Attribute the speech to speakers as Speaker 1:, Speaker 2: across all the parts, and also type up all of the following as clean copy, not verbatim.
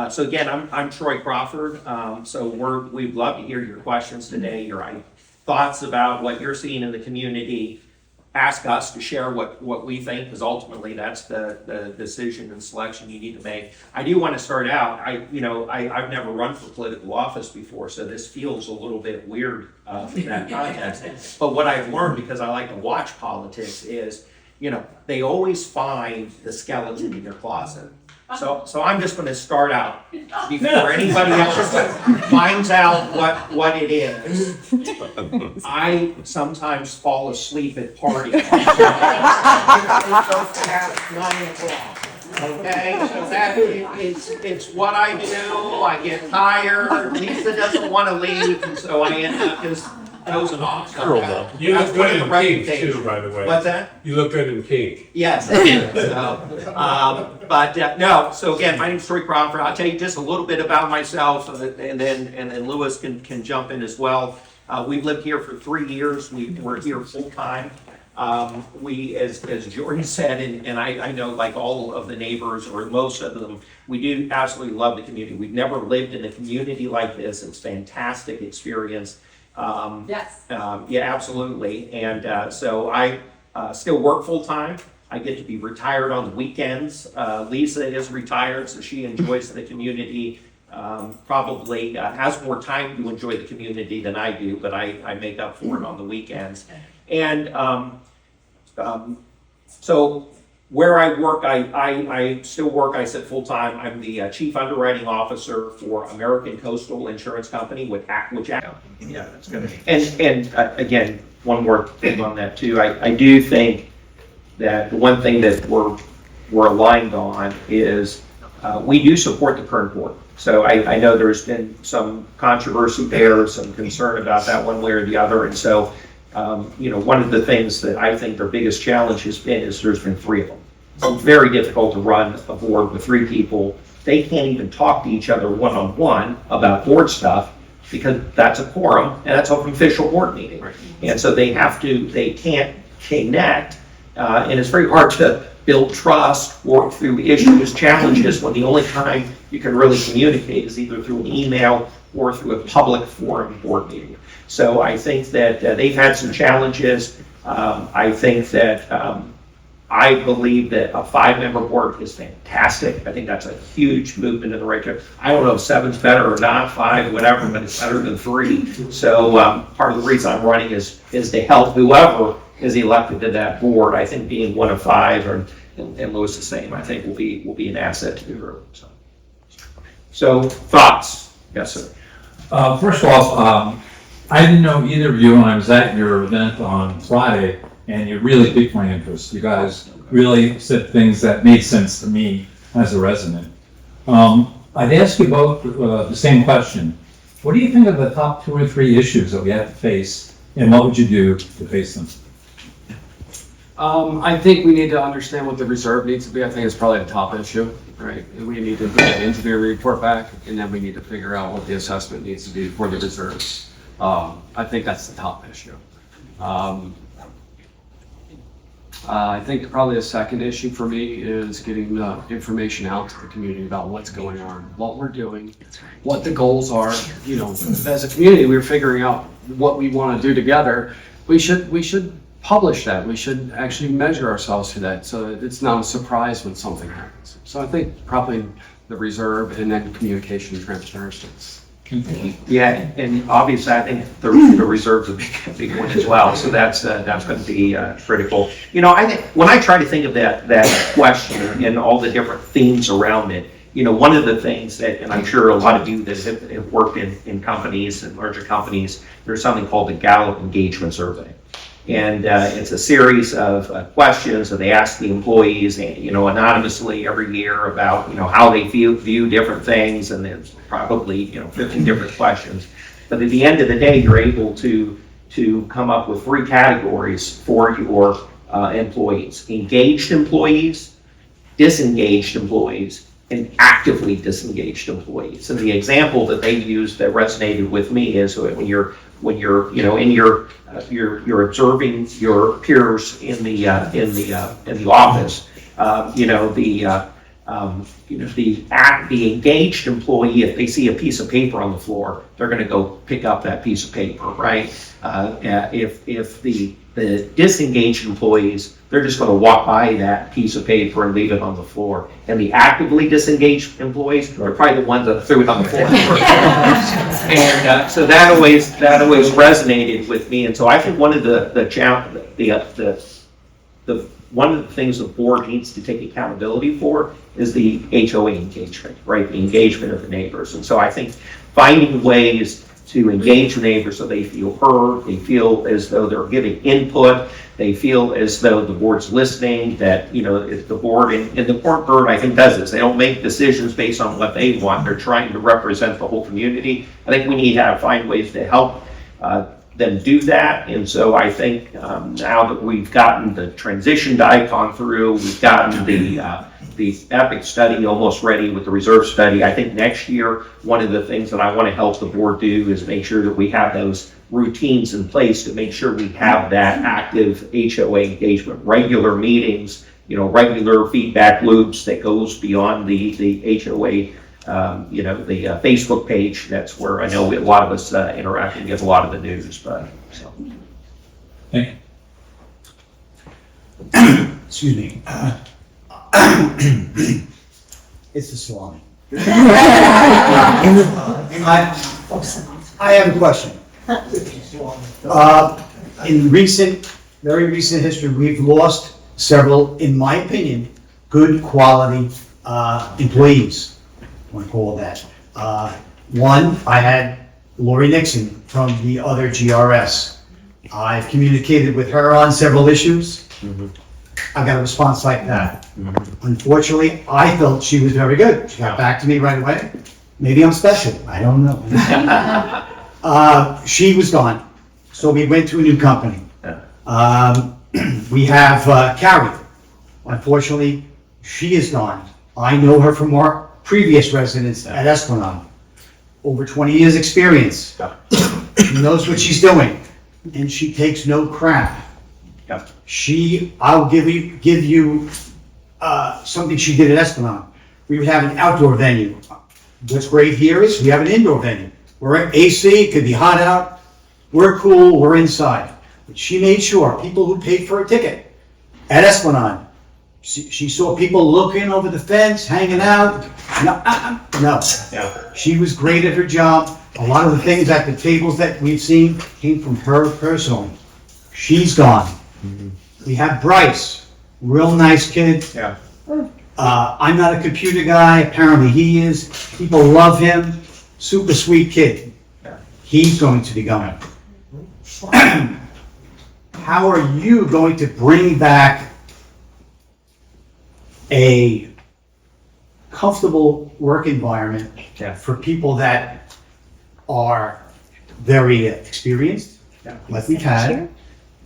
Speaker 1: So again, I'm Troy Crawford. So we'd love to hear your questions today, your thoughts about what you're seeing in the community. Ask us to share what we think, because ultimately that's the decision and selection you need to make. I do want to start out. I've never run for political office before, so this feels a little bit weird in that context. But what I've learned, because I like to watch politics, is they always find the skeleton in your closet. So I'm just going to start out before anybody else finds out what it is. I sometimes fall asleep at parties. Okay, so it's what I do. I get tired. Lisa doesn't want to leave, and so I end up just dozing off.
Speaker 2: You look good in pink too, by the way.
Speaker 1: What's that?
Speaker 2: You look good in pink.
Speaker 1: Yes. No. So again, my name's Troy Crawford. I'll tell you just a little bit about myself, and then Lewis can jump in as well. We've lived here for 3 years. We're here full time. We, as Jordan said, and I know like all of the neighbors or most of them, we do absolutely love the community. We've never lived in a community like this. It's a fantastic experience.
Speaker 3: Yes.
Speaker 1: Yeah, absolutely. And so I still work full time. I get to be retired on the weekends. Lisa is retired, so she enjoys the community. Probably has more time to enjoy the community than I do, but I make up for it on the weekends. And so where I work, I still work, I said full time. I'm the chief underwriting officer for American Coastal Insurance Company, yeah, that's good. And again, one more thing on that too. I do think that the one thing that we're aligned on is we do support the current board. So I know there's been some controversy there, some concern about that one way or the other, and so one of the things that I think their biggest challenge has been is there's been 3 of them. It's very difficult to run a board with 3 people. They can't even talk to each other one-on-one about board stuff because that's a quorum and that's an official board meeting. Right. And so they can't connect, and it's very hard to build trust, work through issues, challenges, when the only time you can really communicate is either through an email or through a public forum board meeting. So I think that they've had some challenges. I think that I believe that a 5-member board is fantastic. I think that's a huge movement in the right direction. I don't know if 7's better or not, 5, whatever, but it's better than 3. So part of the reason I'm running is to help whoever is elected to that board. I think being one of 5 and Lewis the same, I think will be an asset to the group. So thoughts? Yes, sir.
Speaker 4: First off, I didn't know either of you when I was at your event on Friday, and you really piqued my interest. You guys really said things that made sense to me as a resident. I'd ask you both the same question. What do you think of the top 2 or 3 issues that we have to face, and what would you do to face them?
Speaker 5: I think we need to understand what the reserve needs to be. I think it's probably a top issue, right? We need to get an engineering report back, and then we need to figure out what the assessment needs to be for the reserves. I think that's the top issue. I think probably the second issue for me is getting the information out to the community about what's going on, what we're doing, what the goals are. As a community, we're figuring out what we want to do together. We should publish that. We should actually measure ourselves to that, so that it's not a surprise when something happens. So I think probably the reserve and then communication and transparency.
Speaker 1: Yeah, and obviously I think the reserve's a big one as well. So that's going to be critical. I think when I try to think of that question and all the different themes around it, one of the things that, and I'm sure a lot of you that have worked in companies and larger companies, there's something called the Gallup Engagement Survey. And it's a series of questions that they ask the employees, anonymously every year about, how they view different things, and there's probably, 15 different questions. But at the end of the day, you're able to come up with 3 categories for your employees: engaged employees, disengaged employees, and actively disengaged employees. And the example that they used that resonated with me is when you're you're observing your peers in the office. the engaged employee, if they see a piece of paper on the floor, they're going to go pick up that piece of paper, right? If the disengaged employees, they're just going to walk by that piece of paper and leave it on the floor. And the actively disengaged employees are probably the ones that threw it on the floor. And so that always resonated with me. And so I think one of one of the things the board needs to take accountability for is the HOA engagement, right? The engagement of the neighbors. And so I think finding ways to engage the neighbors so they feel heard, they feel as though they're giving input, they feel as though the board's listening, that, if the board, and the board, I think, does this. They don't make decisions based on what they want. They're trying to represent the whole community. I think we need to find ways to help them do that. And so I think now that we've gotten the transition to icon through, we've gotten the EPIC study almost ready with the reserve study. I think next year, one of the things that I want to help the board do is make sure that we have those routines in place to make sure we have that active HOA engagement, regular meetings, regular feedback loops that goes beyond the HOA, the Facebook page. That's where I know a lot of us interact and get a lot of the news. But so.
Speaker 4: Thank
Speaker 3: you. Excuse me. It's the salami. I have a question. In very recent history, we've lost several, in my opinion, good quality employees. I want to call that. One, I had Lori Nixon from the other GRS. I've communicated with her on several issues. I got a response like that. Unfortunately, I felt she was very good. She got back to me right away. Maybe I'm special. I don't know. She was gone. So we went to a new company. We have Carrie. Unfortunately, she is gone. I know her from our previous residence at Esplanade. Over 20 years experience. She knows what she's doing. And she takes no crap. I'll give you something she did at Esplanade. We would have an outdoor venue. What's great here is we have an indoor venue. We're at AC, it could be hot out. We're cool, we're inside. But she made sure people who paid for a ticket at Esplanade, she saw people looking over the fence, hanging out. No. She was great at her job. A lot of the things at the tables that we've seen came from her personally. She's gone. We have Bryce, real nice kid. I'm not a computer guy, apparently he is. People love him, super sweet kid. He's going to be gone. How are you going to bring back a comfortable work environment for people that are very experienced, like we've had,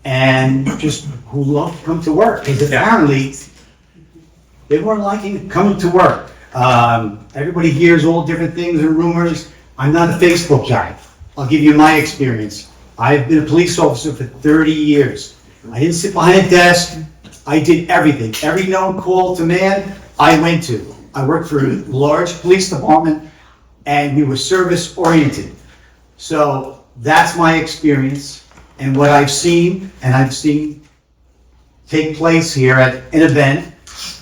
Speaker 3: and just who love to come to work? Because apparently they weren't liking coming to work. Everybody hears all different things and rumors. I'm not a Facebook guy. I'll give you my experience. I've been a police officer for 30 years. I didn't sit behind a desk. I did everything. Every known call to man, I went to. I worked for a large police department, and we were service oriented. So that's my experience and what I've seen take place here at an event.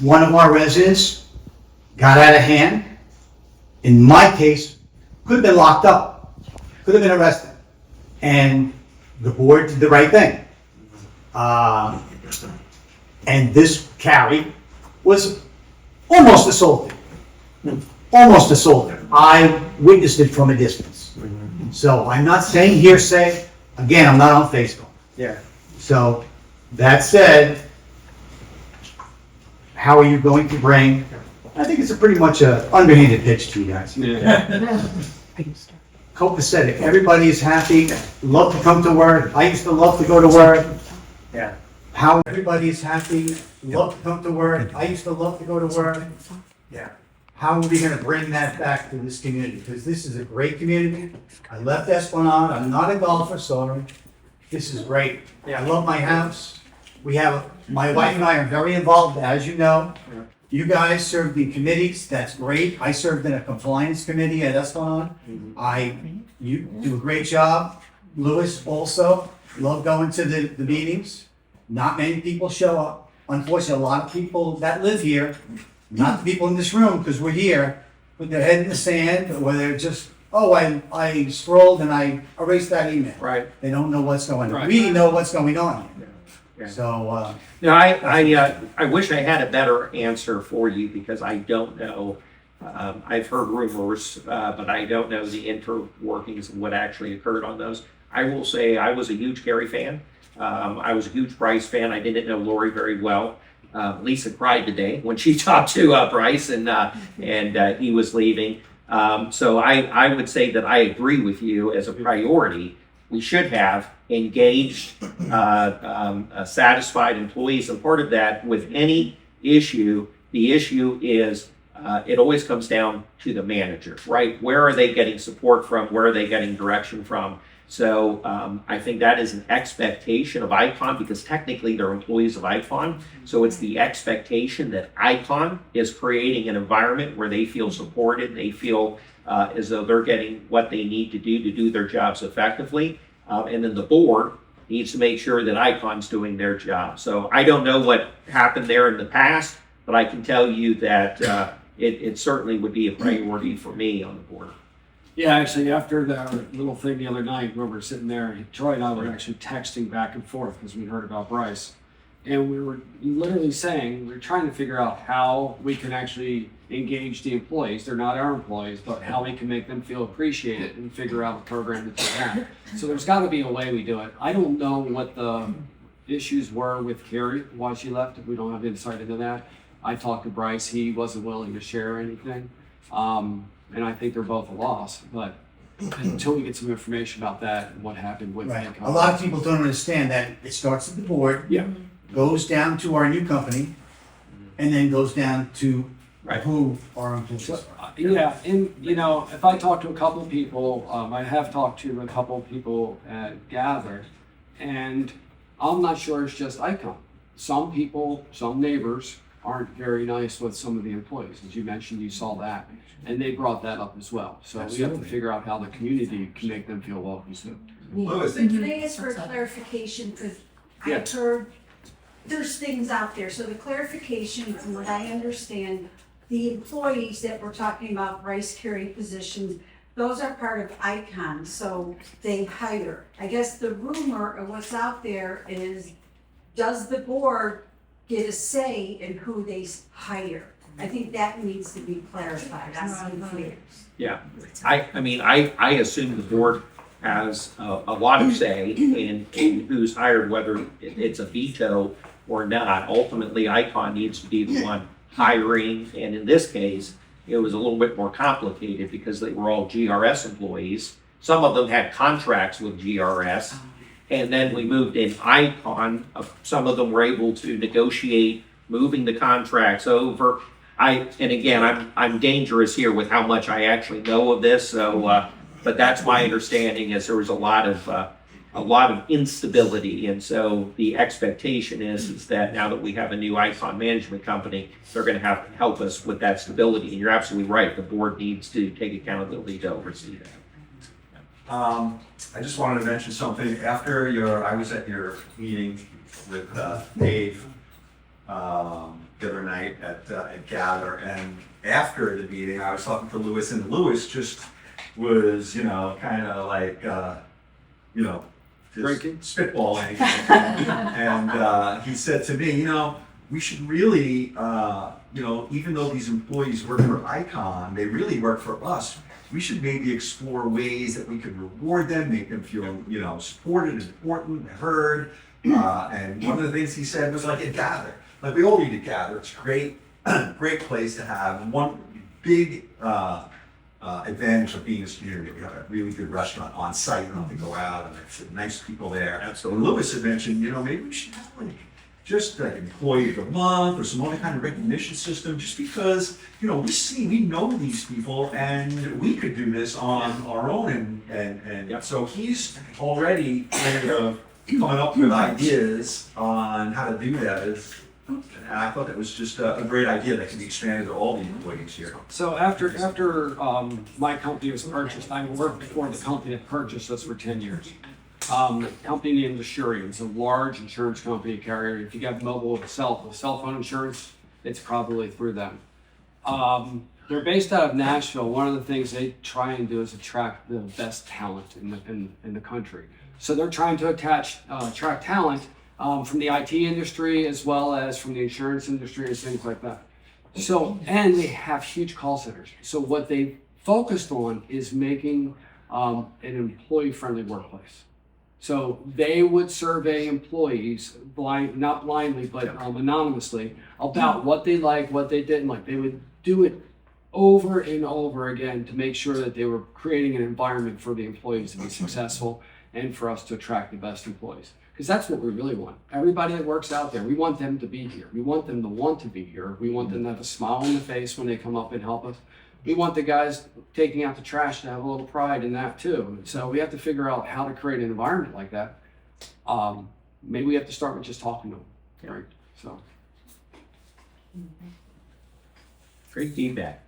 Speaker 3: One of our residents got out of hand. In my case, could have been locked up, could have been arrested. And the board did the right thing. And this Carrie was almost assaulted. Almost assaulted. I witnessed it from a distance. So I'm not saying hearsay. Again, I'm not on Facebook. So that said, how are you going to bring? I think it's pretty much an underhanded pitch to you guys. Copacetic. Everybody is happy. Love to come to work. I used to love to go to work. How everybody is happy. Love to come to work. I used to love to go to work. How are we going to bring that back to this community? Because this is a great community. I left Esplanade. I'm not a golfer, sorry. This is great. I love my house. My wife and I are very involved, as you know. You guys served in committees, that's great. I served in a compliance committee at Esplanade. You do a great job. Louis also, love going to the meetings. Not many people show up. Unfortunately, a lot of people that live here, not the people in this room, because we're here, put their head in the sand, or they're just, oh, I scrolled and I erased that email.
Speaker 1: Right.
Speaker 3: They don't know what's going on.
Speaker 5: Right.
Speaker 3: We know what's going on here.
Speaker 1: Yeah.
Speaker 3: So,
Speaker 1: No, I wish I had a better answer for you because I don't know. I've heard rumors, but I don't know the interworkings of what actually occurred on those. I will say I was a huge Gary fan. I was a huge Bryce fan. I didn't know Lori very well. Lisa cried today when she talked to Bryce and he was leaving. So I would say that I agree with you as a priority. We should have engaged, satisfied employees, and part of that with any issue, the issue is it always comes down to the manager, right? Where are they getting support from? Where are they getting direction from? So I think that is an expectation of ICON because technically they're employees of ICON. So it's the expectation that ICON is creating an environment where they feel supported, they feel as though they're getting what they need to do their jobs effectively. And then the board needs to make sure that ICON's doing their job. So I don't know what happened there in the past, but I can tell you that it certainly would be a priority for me on the board.
Speaker 5: Yeah, actually, after that little thing the other night, where we were sitting there, Troy and I were actually texting back and forth because we heard about Bryce. And we were literally saying, we're trying to figure out how we can actually engage the employees. They're not our employees, but how we can make them feel appreciated and figure out a program that they have. So there's got to be a way we do it. I don't know what the issues were with Carrie, why she left. We don't have insight into that. I talked to Bryce. He wasn't willing to share anything. And I think they're both a loss, but until we get some information about that and what happened with
Speaker 3: right.
Speaker 5: ICON.
Speaker 3: A lot of people don't understand that it starts at the board,
Speaker 5: Yeah.
Speaker 3: goes down to our new company, and then goes down to who our employees are.
Speaker 5: Yeah, and you know, if I talk to a couple of people, I have talked to a couple of people at Gather, and I'm not sure it's just ICON. Some people, some neighbors aren't very nice with some of the employees. As you mentioned, you saw that, and they brought that up as well. So we have to figure out how the community can make them feel welcome too.
Speaker 6: Louis, can I ask for clarification, because
Speaker 5: Yeah.
Speaker 6: I've heard there's things out there, so the clarification, from what I understand, the employees that we're talking about, Bryce Carey positions, those are part of ICON, so they hire. I guess the rumor of what's out there is, does the board get a say in who they hire? I think that needs to be clarified, that's unclear.
Speaker 1: Yeah, I mean, I assume the board has a lot of say in who's hired, whether it's a veto or not. Ultimately, ICON needs to be the one hiring, and in this case, it was a little bit more complicated because they were all GRS employees. Some of them had contracts with GRS, and then we moved in ICON. Some of them were able to negotiate moving the contracts over. And again, I'm dangerous here with how much I actually know of this. So, but that's my understanding is there was a lot of instability, and so the expectation is that now that we have a new ICON management company, they're going to have to help us with that stability. And you're absolutely right. The board needs to take accountability to oversee that.
Speaker 7: I just wanted to mention something. I was at your meeting with Dave the other night at Gather, and after the meeting, I was talking to Louis, and Louis just was, kind of like, just
Speaker 5: Drinking?
Speaker 7: spitballing. And he said to me, we should really, even though these employees work for ICON, they really work for us. We should maybe explore ways that we could reward them, make them feel, supported, important, heard. And one of the things he said was like a Gather. Like we all need to gather. It's great, great place to have. And one big advantage of being in this community, we have a really good restaurant on site. You don't have to go out, and it's nice people there.
Speaker 1: Absolutely.
Speaker 7: And Louis had mentioned, maybe we should have just like employee of the month or some other kind of recognition system, just because we know these people and we could do this on our own. And so he's already kind of coming up with ideas on how to do that. And I thought that was just a great idea that can be expanded to all the employees here.
Speaker 5: So after my company was purchased, I worked for the company that purchased us for 10 years. Company named Assurance, it's a large insurance company carrier. If you got mobile cell phone insurance, it's probably through them. They're based out of Nashville. One of the things they try and do is attract the best talent in the country. So they're trying to attract talent from the IT industry as well as from the insurance industry and things like that. So, and they have huge call centers. So what they focused on is making an employee-friendly workplace. So they would survey employees, not blindly, but anonymously, about what they liked, what they didn't like. They would do it over and over again to make sure that they were creating an environment for the employees to be successful and for us to attract the best employees. Because that's what we really want. Everybody that works out there, we want them to be here. We want them to want to be here. We want them to have a smile on their face when they come up and help us. We want the guys taking out the trash to have a little pride in that too. So we have to figure out how to create an environment like that. Maybe we have to start with just talking to them, right? So.
Speaker 1: Great feedback.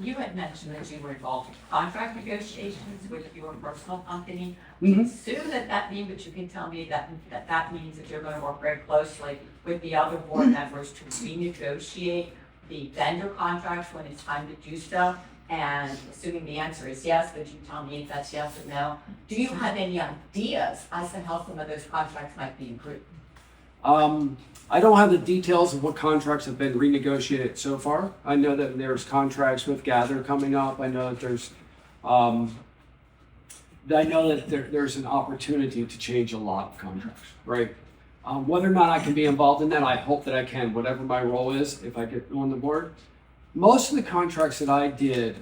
Speaker 8: You had mentioned that you were involved in contract negotiations with your personal company.
Speaker 5: Mhm.
Speaker 8: Assume that means, but you can tell me that means that you're going to work very closely with the other board members to renegotiate the vendor contracts when it's time to do so. And assuming the answer is yes, but you tell me if that's yes or no. Do you have any ideas as to how some of those contracts might be improved?
Speaker 5: I don't have the details of what contracts have been renegotiated so far. I know that there's contracts with Gather coming up. I know that there's an opportunity to change a lot of contracts, right? Whether or not I can be involved in that, I hope that I can, whatever my role is, if I get on the board. Most of the contracts that I did,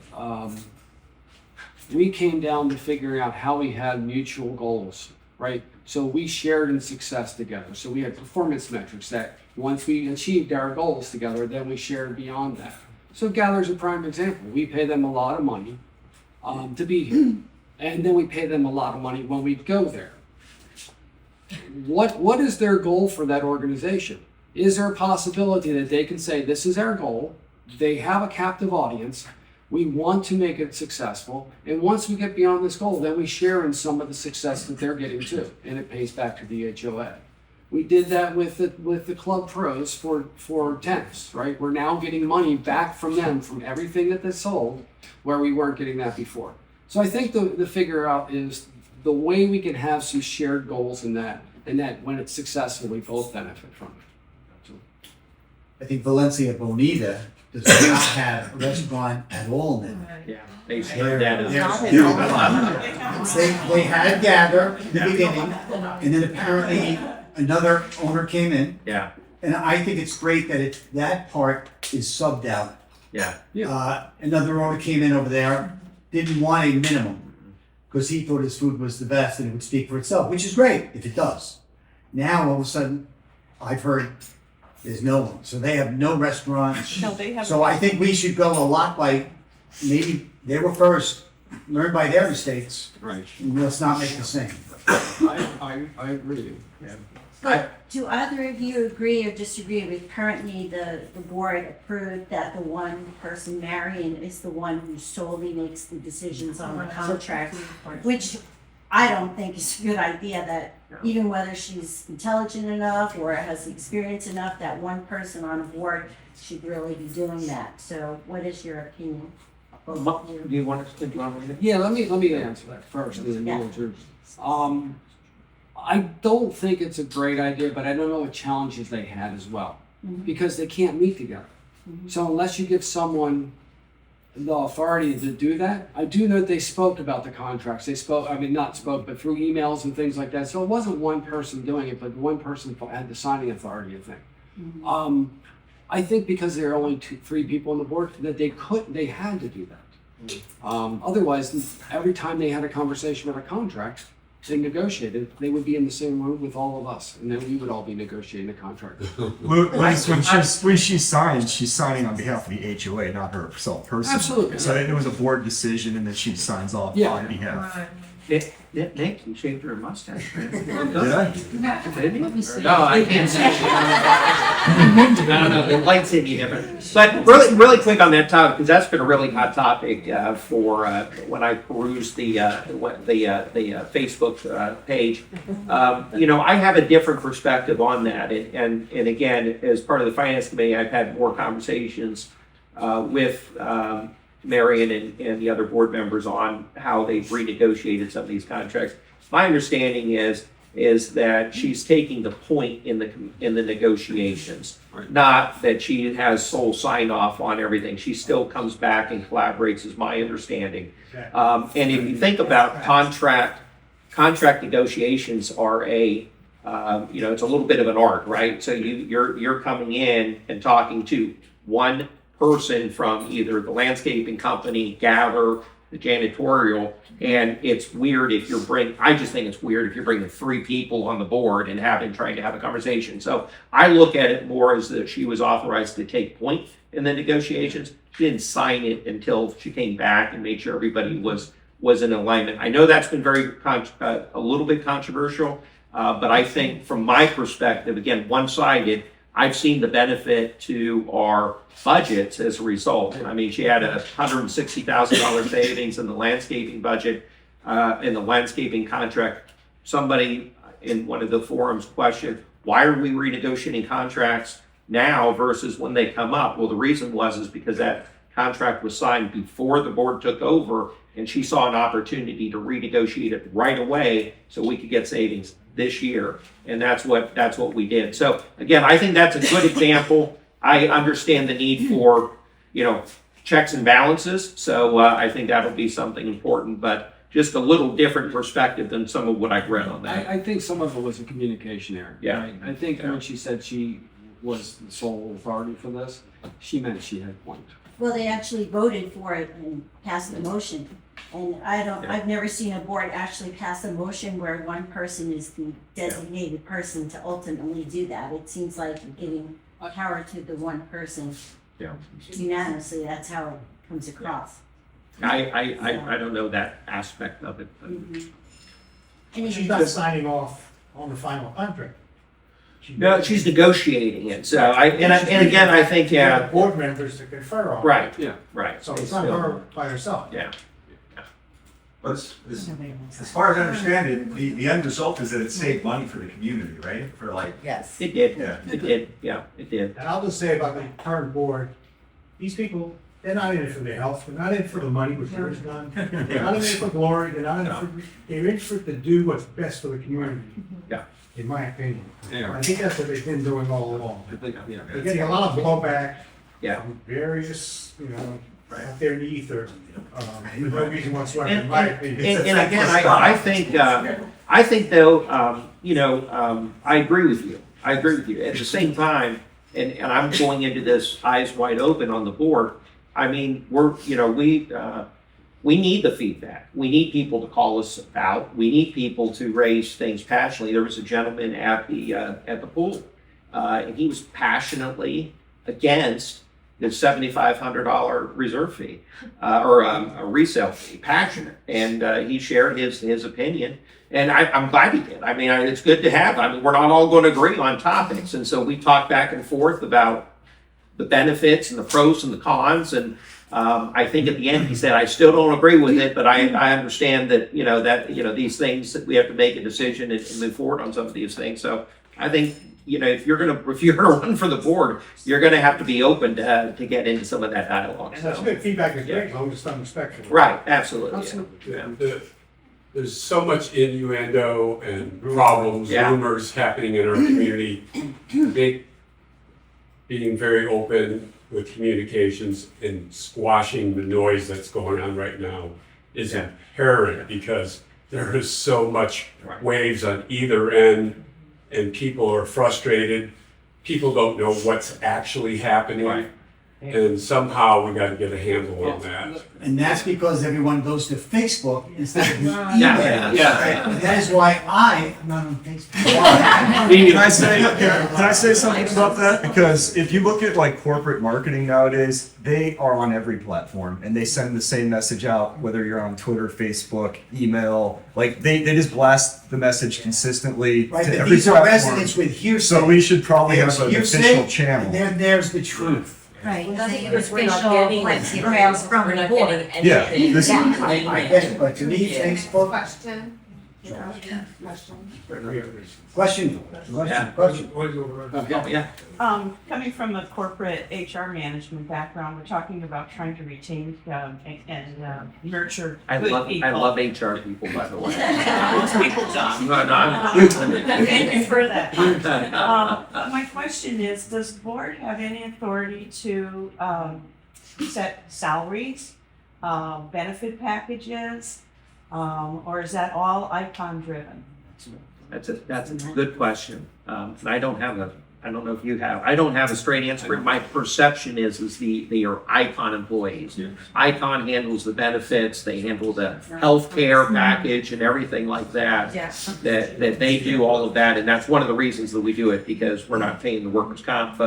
Speaker 5: we came down to figuring out how we had mutual goals, right? So we shared in success together. So we had performance metrics that once we achieved our goals together, then we shared beyond that. So Gather's a prime example. We pay them a lot of money to be here. And then we pay them a lot of money when we go there. What is their goal for that organization? Is there a possibility that they can say, this is our goal, they have a captive audience, we want to make it successful, and once we get beyond this goal, then we share in some of the success that they're getting too, and it pays back to the HOA. We did that with the club pros for tennis, right? We're now getting money back from them from everything that they sold, where we weren't getting that before. So I think the figure out is the way we can have some shared goals in that, and that when it's successful, we both benefit from it. So.
Speaker 3: I think Valencia Bonita does not have a restaurant at all in it.
Speaker 1: Yeah, they heard that as
Speaker 3: They had Gather in the beginning, and then apparently another owner came in.
Speaker 1: Yeah,
Speaker 3: And I think it's great that that part is subbed out.
Speaker 1: yeah.
Speaker 3: Another owner came in over there, didn't want a minimum, because he thought his food was the best and it would speak for itself, which is great if it does. Now, all of a sudden, I've heard there's no one. So they have no restaurants.
Speaker 9: No, they have.
Speaker 3: So I think we should go a lot by, maybe they were first, learn by their mistakes,
Speaker 5: Right.
Speaker 3: and let's not make the same.
Speaker 5: I agree. Yeah.
Speaker 6: But do either of you agree or disagree with currently the board approved that the one person, Marion, is the one who solely makes the decisions on the contract, which I don't think is a good idea, that even whether she's intelligent enough or has experience enough, that one person on a board should really be doing that. So what is your opinion?
Speaker 1: Do you want us to do it?
Speaker 5: Yeah, let me answer that first. And then you'll I don't think it's a great idea, but I don't know what challenges they had as well, because they can't meet together. So unless you give someone the authority to do that, I do know that they spoke about the contracts. They spoke, I mean, not spoke, but through emails and things like that. So it wasn't one person doing it, but one person had the signing authority, I think. I think because there are only 3 people on the board, that they had to do that. Otherwise, every time they had a conversation about a contract, they negotiated, they would be in the same room with all of us, and then we would all be negotiating the contract.
Speaker 10: When she signs, she's signing on behalf of the HOA, not herself personally.
Speaker 5: Absolutely.
Speaker 10: So it was a board decision, and then she signs off
Speaker 5: Yeah.
Speaker 10: on behalf.
Speaker 1: Nick, you shaved your mustache, man.
Speaker 7: Did I?
Speaker 1: No, I can't see it. No, the light's hitting you different. But really quick on that topic, because that's been a really hot topic for when I peruse the Facebook page. I have a different perspective on that, and again, as part of the finance committee, I've had more conversations with Marion and the other board members on how they've renegotiated some of these contracts. My understanding is that she's taking the point in the negotiations, not that she has sole sign off on everything. She still comes back and collaborates, is my understanding. And if you think about contract negotiations are it's a little bit of an art, right? So you're coming in and talking to one person from either the landscaping company, Gather, the janitorial, and it's weird if I just think it's weird if you're bringing 3 people on the board and trying to have a conversation. So I look at it more as that she was authorized to take point in the negotiations. She didn't sign it until she came back and made sure everybody was in alignment. I know that's been a little bit controversial, but I think from my perspective, again, one-sided, I've seen the benefit to our budgets as a result. I mean, she had a $160,000 savings in the landscaping budget, in the landscaping contract. Somebody in one of the forums questioned, why are we renegotiating contracts now versus when they come up? Well, the reason is because that contract was signed before the board took over, and she saw an opportunity to renegotiate it right away so we could get savings this year, and that's what we did. So again, I think that's a good example. I understand the need for checks and balances, so I think that'll be something important, but just a little different perspective than some of what I've read on that.
Speaker 5: I think some of it was a communication error.
Speaker 1: Yeah.
Speaker 5: Right? I think when she said she was the sole authority for this, she meant she had point.
Speaker 6: Well, they actually voted for it and passed the motion. And I've never seen a board actually pass a motion where one person is the designated person to ultimately do that. It seems like giving power to the one person.
Speaker 1: Yeah.
Speaker 6: Unanimously, that's how it comes across.
Speaker 1: I don't know that aspect of it. But.
Speaker 6: And
Speaker 9: She's not signing off on the final contract.
Speaker 1: No, she's negotiating it. So and again, I think
Speaker 9: Board members to confer on.
Speaker 1: right,
Speaker 5: Yeah.
Speaker 1: right.
Speaker 9: So it's not her by herself.
Speaker 1: Yeah.
Speaker 7: But as far as I understand it, the end result is that it saved money for the community, right? For
Speaker 8: Yes.
Speaker 1: It did.
Speaker 7: Yeah.
Speaker 1: It did. Yeah, it did.
Speaker 9: And I'll just say about the current board, these people, they're not in it for their health, they're not in it for the money, which there is none. They're not in it for glory, they're not in it for, they're in for to do what's best for the community.
Speaker 1: Yeah.
Speaker 9: In my opinion.
Speaker 5: Yeah.
Speaker 9: I think that's what they've been doing all along.
Speaker 5: I think,
Speaker 9: They're getting a lot of blowback
Speaker 1: Yeah.
Speaker 9: from various, out there in the ether, for no reason whatsoever, in
Speaker 1: And,
Speaker 9: my
Speaker 1: and,
Speaker 9: opinion.
Speaker 1: and again, I think though, I agree with you. I agree with you. At the same time, and I'm going into this eyes wide open on the board. I mean, we need the feedback. We need people to call us out. We need people to raise things passionately. There was a gentleman at the pool, and he was passionately against the $7,500 reserve fee or a resale fee. Passionate, and he shared his opinion. And I'm glad he did. I mean, it's good to have. I mean, we're not all going to agree on topics, and so we talk back and forth about the benefits and the pros and the cons. And I think at the end he said, "I still don't agree with it, but I understand that these things that we have to make a decision and move forward on some of these things." So I think if you're gonna run for the board, you're gonna have to be open to get into some of that dialogue.
Speaker 9: And that's good, feedback is great, as long as it's done respectfully.
Speaker 1: Right, absolutely.
Speaker 5: Absolutely.
Speaker 2: There's so much innuendo and problems,
Speaker 1: Yeah.
Speaker 2: rumors happening in our community. Being very open with communications and squashing the noise that's going on right now is imperative, because there is so much waves on either end, and people are frustrated. People don't know what's actually happening.
Speaker 1: Right.
Speaker 2: And somehow we gotta get a handle on that.
Speaker 3: And that's because everyone goes to Facebook instead of email.
Speaker 1: Yeah.
Speaker 3: And that is why I am not on Facebook.
Speaker 10: Can I say something about that? Because if you look at like corporate marketing nowadays, they are on every platform and they send the same message out, whether you're on Twitter, Facebook, email, like they just blast the message consistently
Speaker 3: Right,
Speaker 10: to
Speaker 3: but
Speaker 10: every
Speaker 3: these are
Speaker 10: platform.
Speaker 3: residents with hearsay.
Speaker 10: So we should probably have
Speaker 3: There's
Speaker 10: an
Speaker 3: hearsay,
Speaker 10: official channel.
Speaker 3: and there's the truth.
Speaker 11: Right, nothing
Speaker 8: Because we're not
Speaker 11: official,
Speaker 8: getting
Speaker 11: like
Speaker 8: the
Speaker 11: emails from
Speaker 8: we're
Speaker 11: the
Speaker 8: not
Speaker 11: board.
Speaker 8: getting
Speaker 10: Yeah,
Speaker 8: anything.
Speaker 10: this-
Speaker 3: I get it, but to me, Facebook. Question.
Speaker 1: Yeah.
Speaker 12: Coming from a corporate HR management background, we're talking about trying to retain and nurture
Speaker 1: I
Speaker 12: good
Speaker 1: love
Speaker 12: people.
Speaker 1: HR people, by the way.
Speaker 12: Most people don't. Thank you for that. My question is, does the board have any authority to set salaries, benefit packages, or is that all icon driven?
Speaker 1: That's a good question. And I don't know if you have, I don't have a straight answer. My perception is they are Icon employees. Icon handles the benefits, they handle the healthcare package and everything like that.
Speaker 12: Yes.
Speaker 1: That they do all of that, and that's one of the reasons that we do it, because we're not paying the workers' comp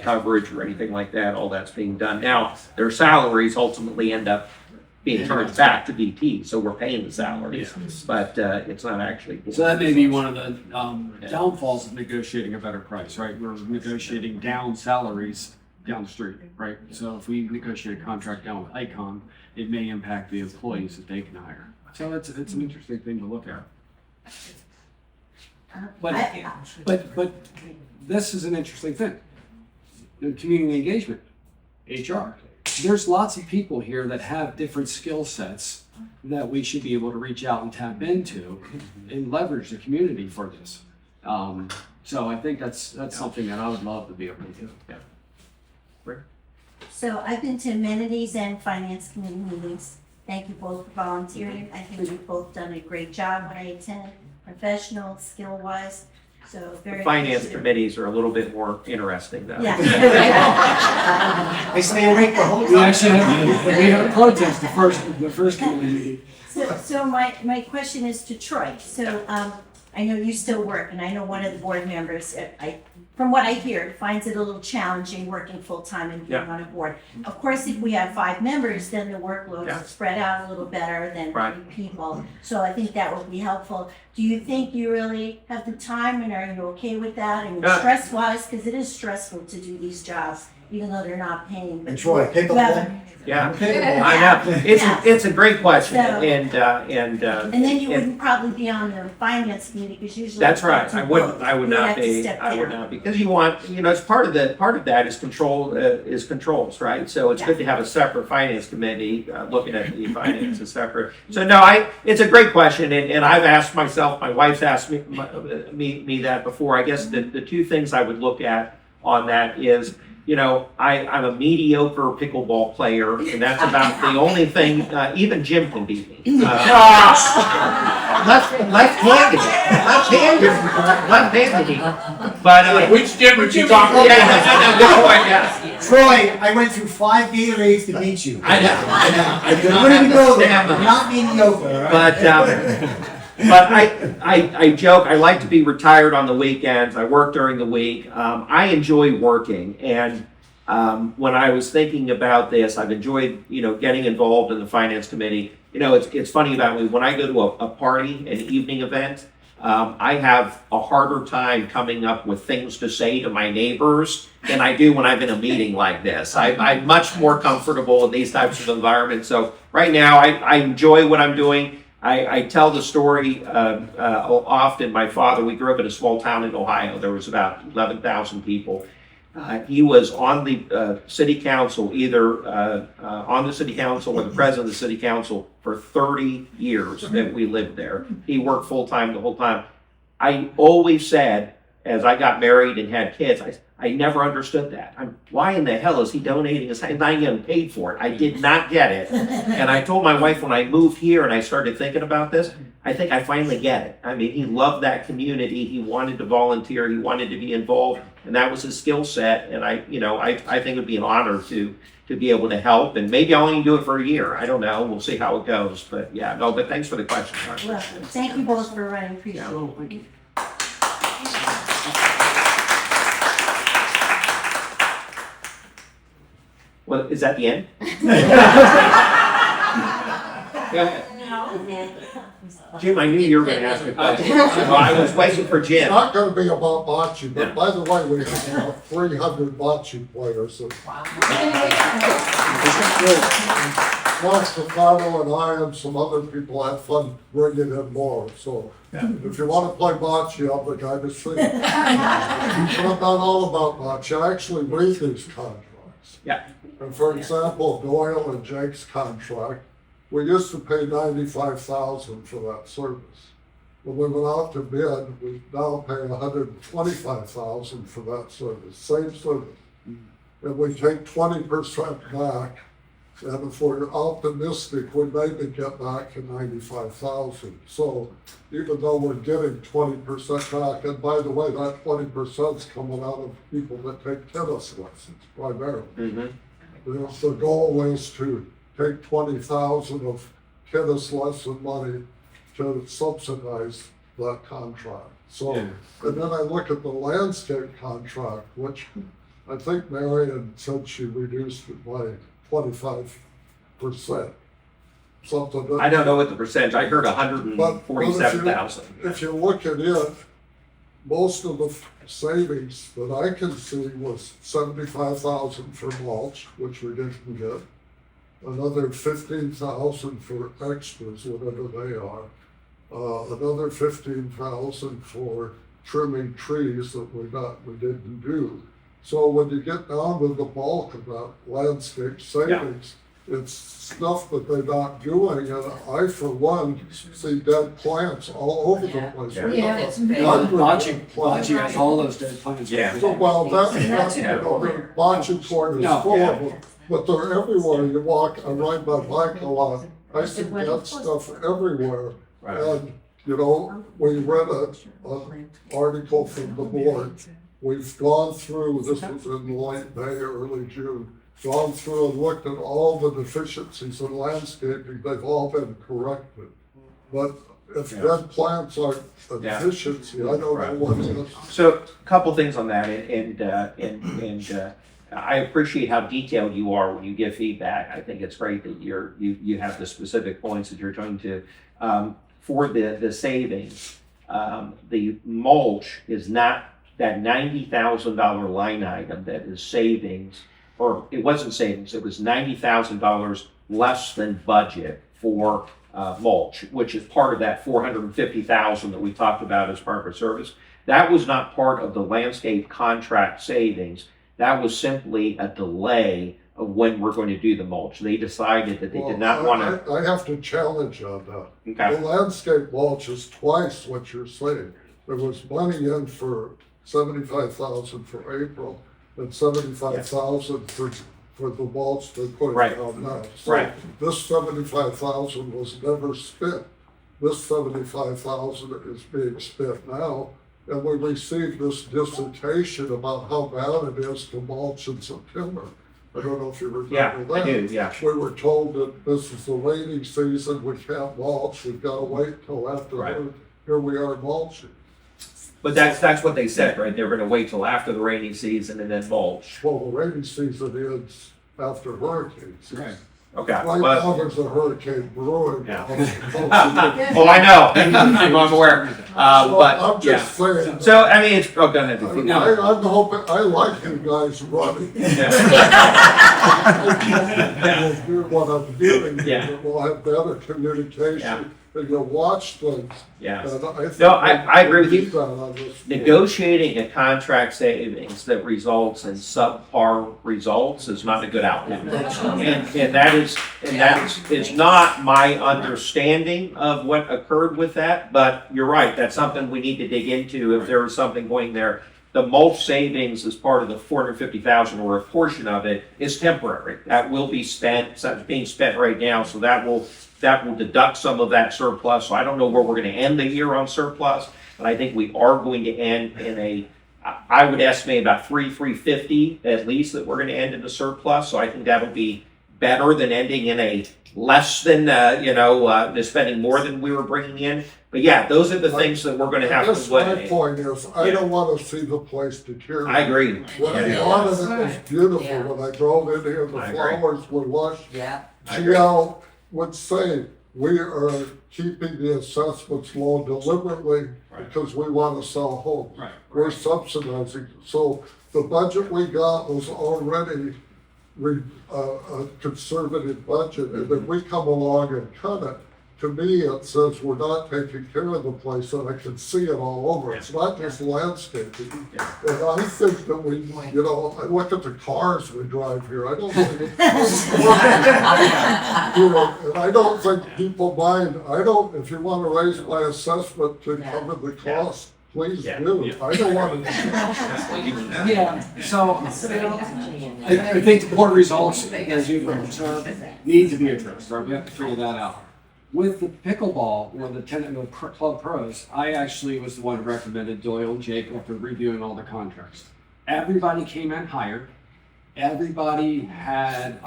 Speaker 1: coverage or anything like that. All that's being done. Now, their salaries ultimately end up being charged back to VP, so we're paying the salaries, but it's not actually.
Speaker 5: So that may be one of the downfalls of negotiating a better price, right? We're negotiating down salaries down the street, right? So if we negotiate a contract down with Icon, it may impact the employees that they can hire. So it's an interesting thing to look at. But this is an interesting thing. The community engagement, HR. There's lots of people here that have different skill sets that we should be able to reach out and tap into and leverage the community for this. So I think that's something that I would love to be able to do.
Speaker 11: So I've been to amenities and finance committee meetings. Thank you both for volunteering. I think you've both done a great job when I attend, professional, skill-wise, so very.
Speaker 1: Finance
Speaker 11: appreciative.
Speaker 1: committees are a little bit more interesting though.
Speaker 11: Yeah.
Speaker 3: They stay awake the whole
Speaker 5: We
Speaker 3: time.
Speaker 5: actually had a protest the first committee meeting.
Speaker 11: So my question is to Troy. So, I know you still work, and I know one of the board members, from what I hear, finds it a little challenging working full-time and being on a board. Of course, if we have 5 members, then the workload is spread out a little better than 3 people. So I think that would be helpful. Do you think you really have the time, and are you okay with that? And stress-wise, because it is stressful to do these jobs, even though they're not paying.
Speaker 3: And Troy, pickleball.
Speaker 1: Yeah, I know. It's a great question,
Speaker 11: So-
Speaker 1: and
Speaker 11: And then you wouldn't probably be on the finance committee, because usually.
Speaker 1: that's right.
Speaker 11: you
Speaker 1: I
Speaker 11: both.
Speaker 1: would
Speaker 11: You'd
Speaker 1: not
Speaker 11: have to
Speaker 1: be.
Speaker 11: step
Speaker 1: I would
Speaker 11: down.
Speaker 1: not be, because you want, it's part of that is controls, right? So it's good to have a separate finance committee looking at the finances separate. So no, it's a great question, and I've asked myself. My wife's asked me that before. I guess the 2 things I would look at on that is, I'm a mediocre pickleball player, and that's about the only thing. Even Jim can beat me. Left-handed. But
Speaker 2: Which Jim would you talk about?
Speaker 1: yeah.
Speaker 3: Troy, I went through 5 Gatorades to beat you.
Speaker 1: I know.
Speaker 3: I don't want to go there, I'm not mediocre, all right?
Speaker 1: But I joke, I like to be retired on the weekends. I work during the week. I enjoy working. And when I was thinking about this, I've enjoyed, getting involved in the finance committee. It's funny about me. When I go to a party, an evening event, I have a harder time coming up with things to say to my neighbors than I do when I'm in a meeting like this. I'm much more comfortable in these types of environments. So right now, I enjoy what I'm doing. I tell the story often. My father, we grew up in a small town in Ohio. There was about 11,000 people. He was on the city council, either on the city council or the president of the city council for 30 years that we lived there. He worked full-time the whole time. I always said, as I got married and had kids, I never understood that. Why in the hell is he donating his time, not getting paid for it? I did not get it. And I told my wife when I moved here and I started thinking about this, I think I finally get it. I mean, he loved that community. He wanted to volunteer. He wanted to be involved. and that was his skill set. And I think it would be an honor to be able to help. And maybe I'll only do it for a year. I don't know. We'll see how it goes. But yeah, no. But thanks for the question.
Speaker 11: Well, thank you both for running, appreciate it.
Speaker 1: Well, is that the end? Go ahead. Jim, I knew you were going to ask a question. I was waiting for
Speaker 13: It's
Speaker 1: Jim.
Speaker 13: not gonna be about bocce, but by the way, we have 300 bocce players. So Master Carlo and I and some other people had fun bringing in more, so if you wanna play bocce, I'm the guy to see. But I'm not all about bocce, I actually read these contracts.
Speaker 1: Yeah.
Speaker 13: And for example, Doyle and Jake's contract, we used to pay $95,000 for that service. When we went out to bid, we now pay $125,000 for that service, same service. And we take 20% back, and if we're optimistic, we maybe get back to 95,000. So even though we're getting 20% back, and by the way, that 20% is coming out of people that take tennis lessons primarily.
Speaker 1: Mm-hmm.
Speaker 13: The goal is to take 20,000 of tennis lesson money to subsidize that contract. So, and then I look at the landscape contract, which I think Marion said she reduced it by 25%. Something that.
Speaker 1: I don't know what the percentage. I heard
Speaker 13: But
Speaker 1: 147,000.
Speaker 13: if you look at it, most of the savings that I can see was 75,000 for mulch, which we didn't get. Another 15,000 for extras, whatever they are. Another 15,000 for trimming trees that we didn't do. So when you get down to the bulk of that landscape savings, it's stuff that they're not doing, and I, for one, see dead plants all over the place.
Speaker 5: Bocce has all those dead plants.
Speaker 1: Yeah.
Speaker 13: So, well, that's the bocce court is full of them, but they're everywhere. You walk, I ride my bike a lot, I see that stuff everywhere.
Speaker 1: Right.
Speaker 13: And, we read an article from the board. We've gone through, this was in late May, early June, gone through and looked at all the deficiencies in landscaping, they've all been corrected. But if dead plants are a deficiency, I don't know what is.
Speaker 1: So a couple things on that, and I appreciate how detailed you are when you give feedback. I think it's great that you have the specific points that you're trying to for the savings. The mulch is not that $90,000 line item that is savings, or it wasn't savings. It was $90,000 less than budget for mulch, which is part of that $450,000 that we talked about as part of our service. That was not part of the landscape contract savings. That was simply a delay of when we're going to do the mulch. They decided that they did not want to.
Speaker 13: I have to challenge on that.
Speaker 1: Okay.
Speaker 13: The landscape mulch is twice what you're saying. There was money in for 75,000 for April and 75,000 for the mulch they put
Speaker 1: Right.
Speaker 13: down now. So
Speaker 1: Right.
Speaker 13: this 75,000 was never spent. This 75,000 is being spent now. And we received this dissertation about how bad it is to mulch in September. I don't know if you remember that.
Speaker 1: I do, yeah.
Speaker 13: We were told that this is the rainy season, we can't mulch, we've got to wait till after,
Speaker 1: Right.
Speaker 13: here we are mulching.
Speaker 1: But that's what they said, right? They were going to wait till after the rainy season and then mulch.
Speaker 13: Well, the rainy season ends after hurricanes.
Speaker 1: Right. Okay.
Speaker 13: Right
Speaker 1: Well,
Speaker 13: now, there's a hurricane brewing.
Speaker 1: Yeah.
Speaker 13: So
Speaker 1: oh, I know. I'm aware. But
Speaker 13: I'm just saying.
Speaker 1: So I mean, it's. Oh, go ahead.
Speaker 13: I'm hoping, I like you guys running. We'll do what I'm doing,
Speaker 1: Yeah.
Speaker 13: and we'll have better communication,
Speaker 1: Yeah.
Speaker 13: and you'll watch things.
Speaker 1: Yeah.
Speaker 13: And I think
Speaker 1: No, I agree with you.
Speaker 13: we've done on this board.
Speaker 1: Negotiating a contract savings that results in subpar results is not a good outcome. And that is not my understanding of what occurred with that, but you're right, that's something we need to dig into if there was something going there. The mulch savings as part of the $450,000 or a portion of it is temporary. That will be spent, so it's being spent right now, so that will deduct some of that surplus. So I don't know where we're going to end the year on surplus, but I think we are going to end in I would estimate about 350 at least that we're gonna end in a surplus, so I think that'll be better than ending in a less than, spending more than we were bringing in. But yeah, those are the things that we're gonna have
Speaker 13: That's
Speaker 1: to
Speaker 13: my
Speaker 1: eliminate.
Speaker 13: point is, I don't wanna see the place deteriorate.
Speaker 1: I agree.
Speaker 13: When I bought it, it was beautiful, when I drove in here, the
Speaker 1: I agree.
Speaker 13: flowers were lush.
Speaker 8: Yeah.
Speaker 13: GL would say, we are keeping the assessments low deliberately because we want to sell homes.
Speaker 1: Right.
Speaker 13: We're subsidizing, so the budget we got was already a conservative budget, and if we come along and cut it, to me, it says we're not taking care of the place, and I can see it all over. It's not just landscaping. And I think that we, I look at the cars we drive here, I don't think, and I don't think people mind, if you want to raise my assessment to cover the cost, please do. I don't want to.
Speaker 5: Yeah, so I think the board results, as you've observed, need to be addressed, right? We have to figure that out. With the pickleball, or the club pros, I actually was the one who recommended Doyle and Jake after reviewing all the contracts. Everybody came in hired. Everybody had,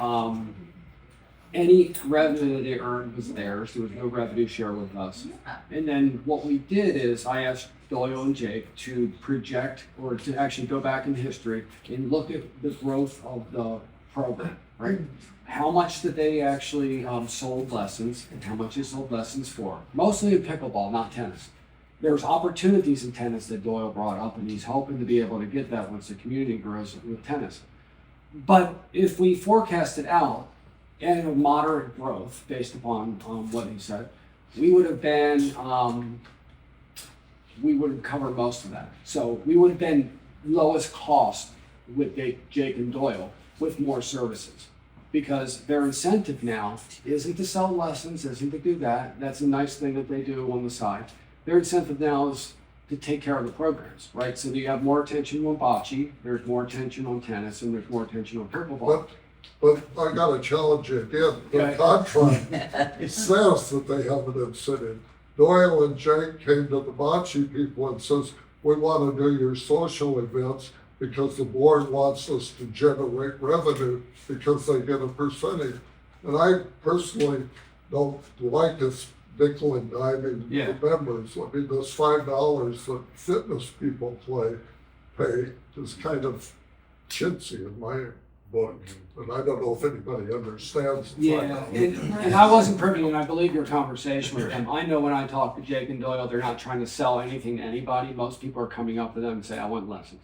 Speaker 5: any revenue that they earned was theirs. There was no revenue share with us. And then what we did is I asked Doyle and Jake to project, or to actually go back in history and look at the growth of the program, right? How much did they actually sold lessons, and how much they sold lessons for? Mostly in pickleball, not tennis. There's opportunities in tennis that Doyle brought up, and he's hoping to be able to get that once the community grows with tennis. But if we forecast it out at a moderate growth, based upon what he said, we would have been, we would have covered most of that. So we would have been lowest cost with Jake and Doyle with more services. Because their incentive now isn't to sell lessons, isn't to do that. That's a nice thing that they do on the side. Their incentive now is to take care of the programs, right? So you have more attention on bocce, there's more attention on tennis, and there's more attention on pickleball.
Speaker 13: But I gotta challenge you again, the contract, it says that they have an incentive. Doyle and Jake came to the bocce people and says, we wanna do your social events because the board wants us to generate revenue because they get a percentage. And I personally don't like this nickel and diming the members. I mean, those $5 that fitness people pay is kind of chintzy in my book. And I don't know if anybody understands.
Speaker 5: And I wasn't privy, and I believe your conversation with them. I know when I talk to Jake and Doyle, they're not trying to sell anything to anybody. Most people are coming up to them and say, I want lessons.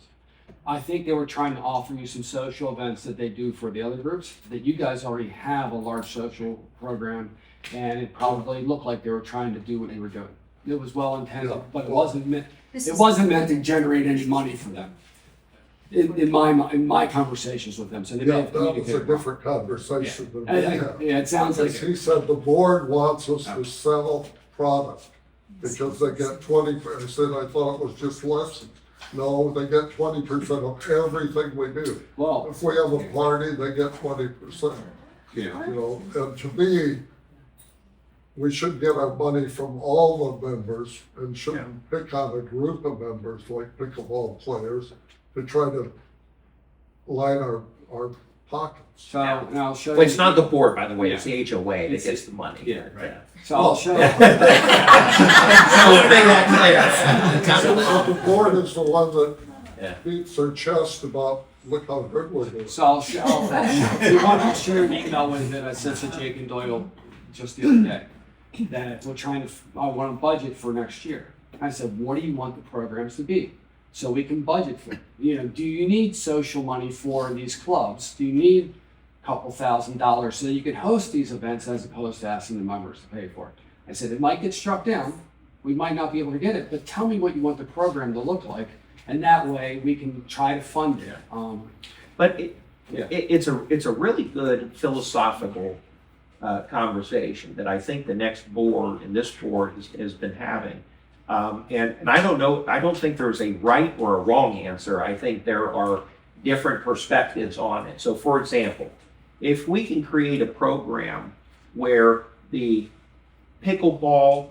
Speaker 5: I think they were trying to offer you some social events that they do for the other groups, that you guys already have a large social program, and it probably looked like they were trying to do what you were doing. It was well intended, but it wasn't meant to generate any money for them. In my conversations with them, so they may have
Speaker 13: that was a
Speaker 5: communicated.
Speaker 13: different conversation than we had.
Speaker 5: Yeah, it sounds like
Speaker 13: He said the board wants us to sell product because they get 20%. I said, I thought it was just lessons. No, they get 20% of everything we do.
Speaker 5: Well,
Speaker 13: if we have a party, they get 20%.
Speaker 5: Yeah.
Speaker 13: And to me, we should get our money from all the members and shouldn't pick on a group of members like pickleball players to try to line our pockets.
Speaker 5: So, and I'll show
Speaker 1: Well,
Speaker 5: you.
Speaker 1: it's not the board, by the way, it's the HOA that gets the money.
Speaker 5: Yeah,
Speaker 1: right.
Speaker 5: So I'll show you.
Speaker 1: Let's make that clear.
Speaker 13: The board is the one that beats their chest about, look how good we're doing.
Speaker 5: So I'll show you an email with it I sent to Jake and Doyle just the other day, that I want a budget for next year. I said, what do you want the programs to be? So we can budget for it. Do you need social money for these clubs? Do you need a couple $1,000s so that you can host these events as opposed to asking the members to pay for it? I said, it might get struck down. We might not be able to get it, but tell me what you want the program to look like. And that way we can try to fund it.
Speaker 1: But it's a really good philosophical conversation that I think the next board and this board has been having. And I don't know, I don't think there's a right or a wrong answer. I think there are different perspectives on it. So for example, if we can create a program where the pickleball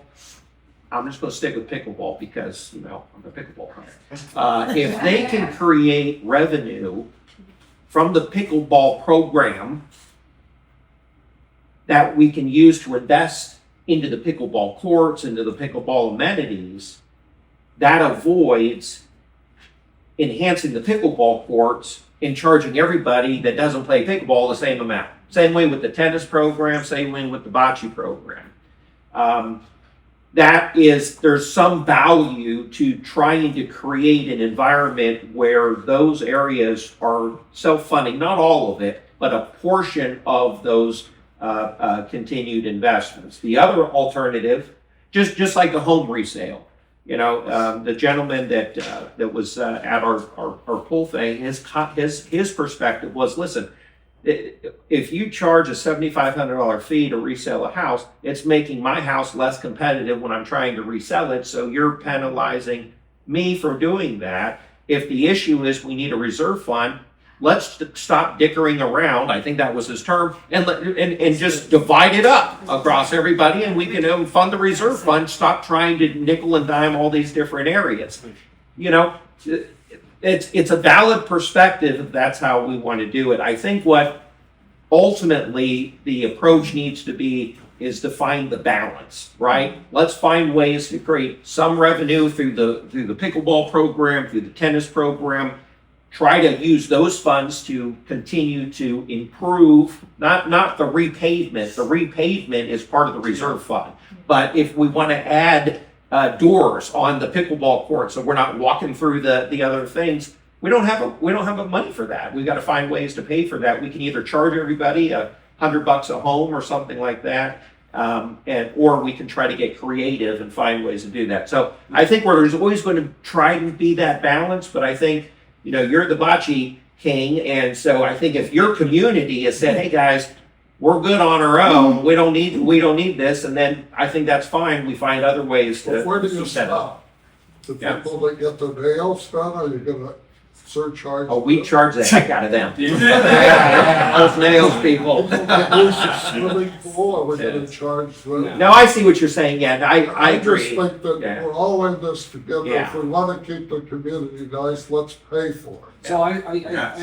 Speaker 1: I'm just gonna stick with pickleball because, I'm a pickleball player. If they can create revenue from the pickleball program that we can use to invest into the pickleball courts, into the pickleball amenities, that avoids enhancing the pickleball courts and charging everybody that doesn't play pickleball the same amount. Same way with the tennis program, same way with the bocce program. There's some value to trying to create an environment where those areas are self-funding, not all of it, but a portion of those continued investments. The other alternative, just like a home resale, the gentleman that was at our pool thing, his perspective was, listen, if you charge a $7,500 fee to resell a house, it's making my house less competitive when I'm trying to resell it. So you're penalizing me for doing that. If the issue is we need a reserve fund, let's stop dickering around. I think that was his term, and just divide it up across everybody, and we can fund the reserve fund. Stop trying to nickel and dime all these different areas. It's a valid perspective if that's how we want to do it. I think what ultimately the approach needs to be is to find the balance, right? Let's find ways to create some revenue through the pickleball program, through the tennis program. Try to use those funds to continue to improve, not the repavement. The repavement is part of the reserve fund. But if we want to add doors on the pickleball court, so we're not walking through the other things, we don't have money for that. We've got to find ways to pay for that. We can either charge everybody $100 a home or something like that, or we can try to get creative and find ways to do that. So I think there's always going to try to be that balance, but I think you're the bocce king, and so I think if your community has said, "Hey guys, we're good on our own. We don't need this," and then I think that's fine. We find other ways to.
Speaker 13: But where do you
Speaker 1: set up.
Speaker 13: stop? The people that get their nails done, are you gonna surcharge?
Speaker 1: Oh, we charge the heck out of them. Those nails people.
Speaker 13: People that use the swimming pool, are we gonna charge them?
Speaker 1: No, I see what you're saying. Yeah, I agree.
Speaker 13: just think that
Speaker 1: Yeah.
Speaker 13: we're all in this together.
Speaker 1: Yeah.
Speaker 13: If we wanna keep the community nice, let's pay for it.
Speaker 5: So I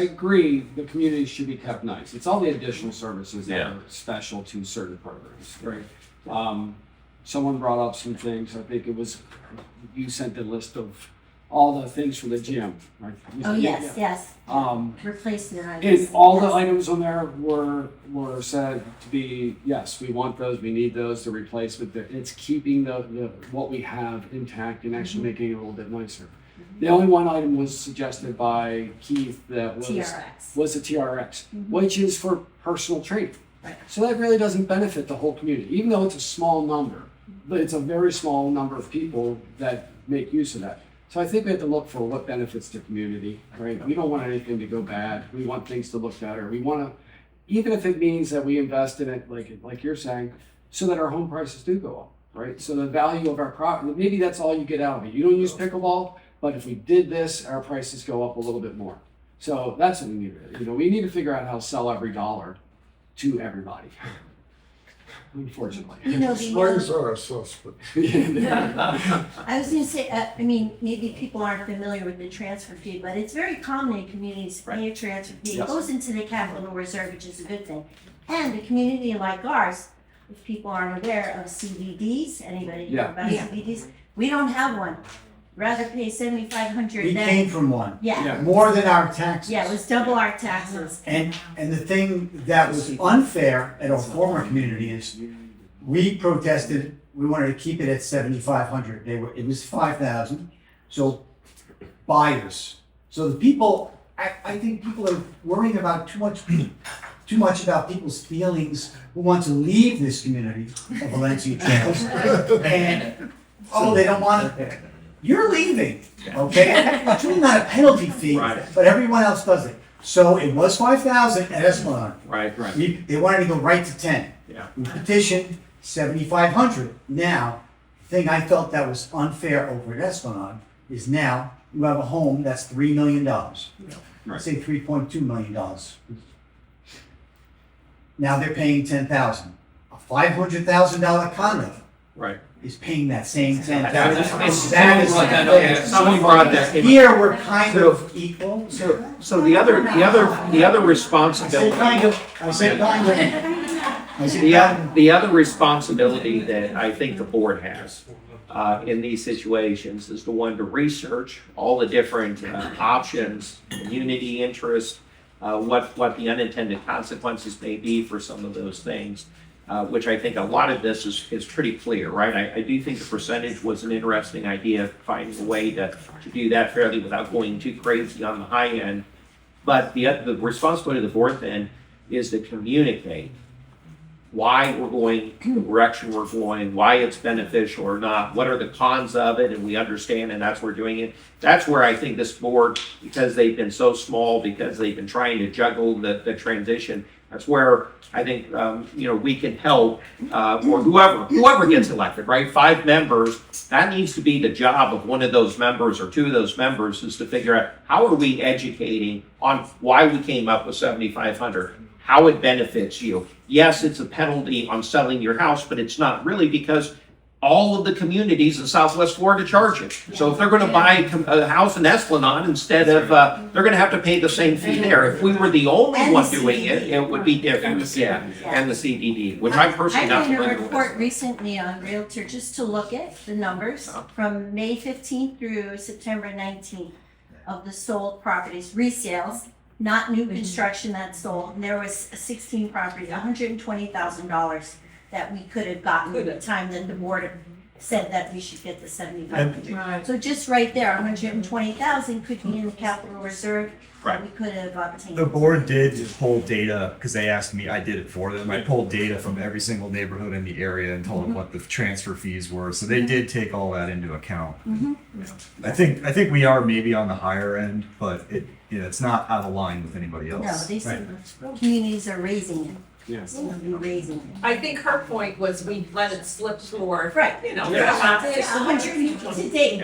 Speaker 5: agree, the community should be kept nice. It's all the additional services that are special to certain programs, right? Someone brought up some things, I think it was, you sent the list of all the things for the gym, right?
Speaker 11: Oh, yes, yes.
Speaker 5: Um,
Speaker 11: Replacement
Speaker 5: And
Speaker 11: items.
Speaker 5: all the
Speaker 11: Yes.
Speaker 5: items on there were said to be, yes, we want those, we need those, the replacement, it's keeping the what we have intact and actually making it a little bit nicer. The only one item was suggested by Keith that was
Speaker 11: TRX.
Speaker 5: the TRX, which is for personal training.
Speaker 11: Right.
Speaker 5: So that really doesn't benefit the whole community, even though it's a small number, but it's a very small number of people that make use of that. So I think we have to look for what benefits the community, right? We don't want anything to go bad. We want things to look better. We want to, even if it means that we invest in it, like you're saying, so that our home prices do go up, right? So the value of our property, maybe that's all you get out of it. You don't use pickleball, but if we did this, our prices go up a little bit more. So that's what we need. We need to figure out how to sell every dollar to everybody. Unfortunately.
Speaker 13: Springs are a suspect.
Speaker 11: I was going to say, maybe people aren't familiar with the transfer fee, but it's very common in communities to pay a transfer fee. It
Speaker 5: Yes.
Speaker 11: goes into the capital reserve, which is a good thing. And a community like ours, if people aren't aware of CBDs, anybody know about CBDs? We don't have one. Rather pay $7,500
Speaker 3: We
Speaker 11: than.
Speaker 3: came from one.
Speaker 11: Yeah.
Speaker 3: More than our taxes.
Speaker 11: Yeah, it was double our taxes.
Speaker 3: And the thing that was unfair at our former community is, we protested, we wanted to keep it at 7,500. It was 5,000. So buyers. So the people, I think people are worrying about too much about people's feelings who want to leave this community of Valencia Trails. And, they don't want it. You're leaving, okay? It's really not a penalty fee, but everyone else does it. So it was 5,000 at Esplanade.
Speaker 1: Right.
Speaker 3: They wanted to go right to 10.
Speaker 1: Yeah.
Speaker 3: We petitioned 7,500. Now, the thing I felt that was unfair over at Esplanade is now you have a home that's $3 million. Let's say $3.2 million. Now they're paying $10,000. A $500,000 condo.
Speaker 1: Right.
Speaker 3: is paying that same $10,000.
Speaker 1: Someone brought that in.
Speaker 3: Here, we're kind of equal.
Speaker 1: So the other responsibility.
Speaker 3: I said kind of.
Speaker 1: The other responsibility that I think the board has in these situations is the one to research all the different options, community interest, what the unintended consequences may be for some of those things, which I think a lot of this is pretty clear, right? I do think the percentage was an interesting idea, finding a way to do that fairly without going too crazy on the high end. But the responsibility of the board then is to communicate why we're going the direction we're going, why it's beneficial or not, what are the cons of it, and we understand, and that's where we're doing it. That's where I think this board, because they've been so small, because they've been trying to juggle the transition, that's where I think we can help, or whoever gets elected, right? 5 members, that needs to be the job of one of those members or 2 of those members, is to figure out how are we educating on why we came up with 7,500. How it benefits you. Yes, it's a penalty on selling your house, but it's not really, because all of the communities in Southwest Florida charge it. So if they're going to buy a house in Esplanade instead of, they're going to have to pay the same fee there. If we were the only one doing it, it would be different. Yeah, and the CDD, which I'm personally not
Speaker 11: I ran a
Speaker 1: familiar
Speaker 11: report
Speaker 1: with.
Speaker 11: recently on Realtor just to look at the numbers from May 15th through September 19th of the sold properties, resales, not new construction that sold. And there was 16 properties, $120,000 that we could have gotten at the time that the board said that we should get the 7,500. So just right there, 120,000 could be in the capital reserve that we could have obtained.
Speaker 10: The board did pull data, because they asked me, I did it for them. I pulled data from every single neighborhood in the area and told them what the transfer fees were. So they did take all that into account. I think we are maybe on the higher end, but it's not out of line with anybody else.
Speaker 11: No, they said communities are raising it.
Speaker 5: Yes.
Speaker 11: They'll be raising it.
Speaker 8: I think her point was we let it slip for,
Speaker 11: Right.
Speaker 8: you know.
Speaker 11: There's 100 to date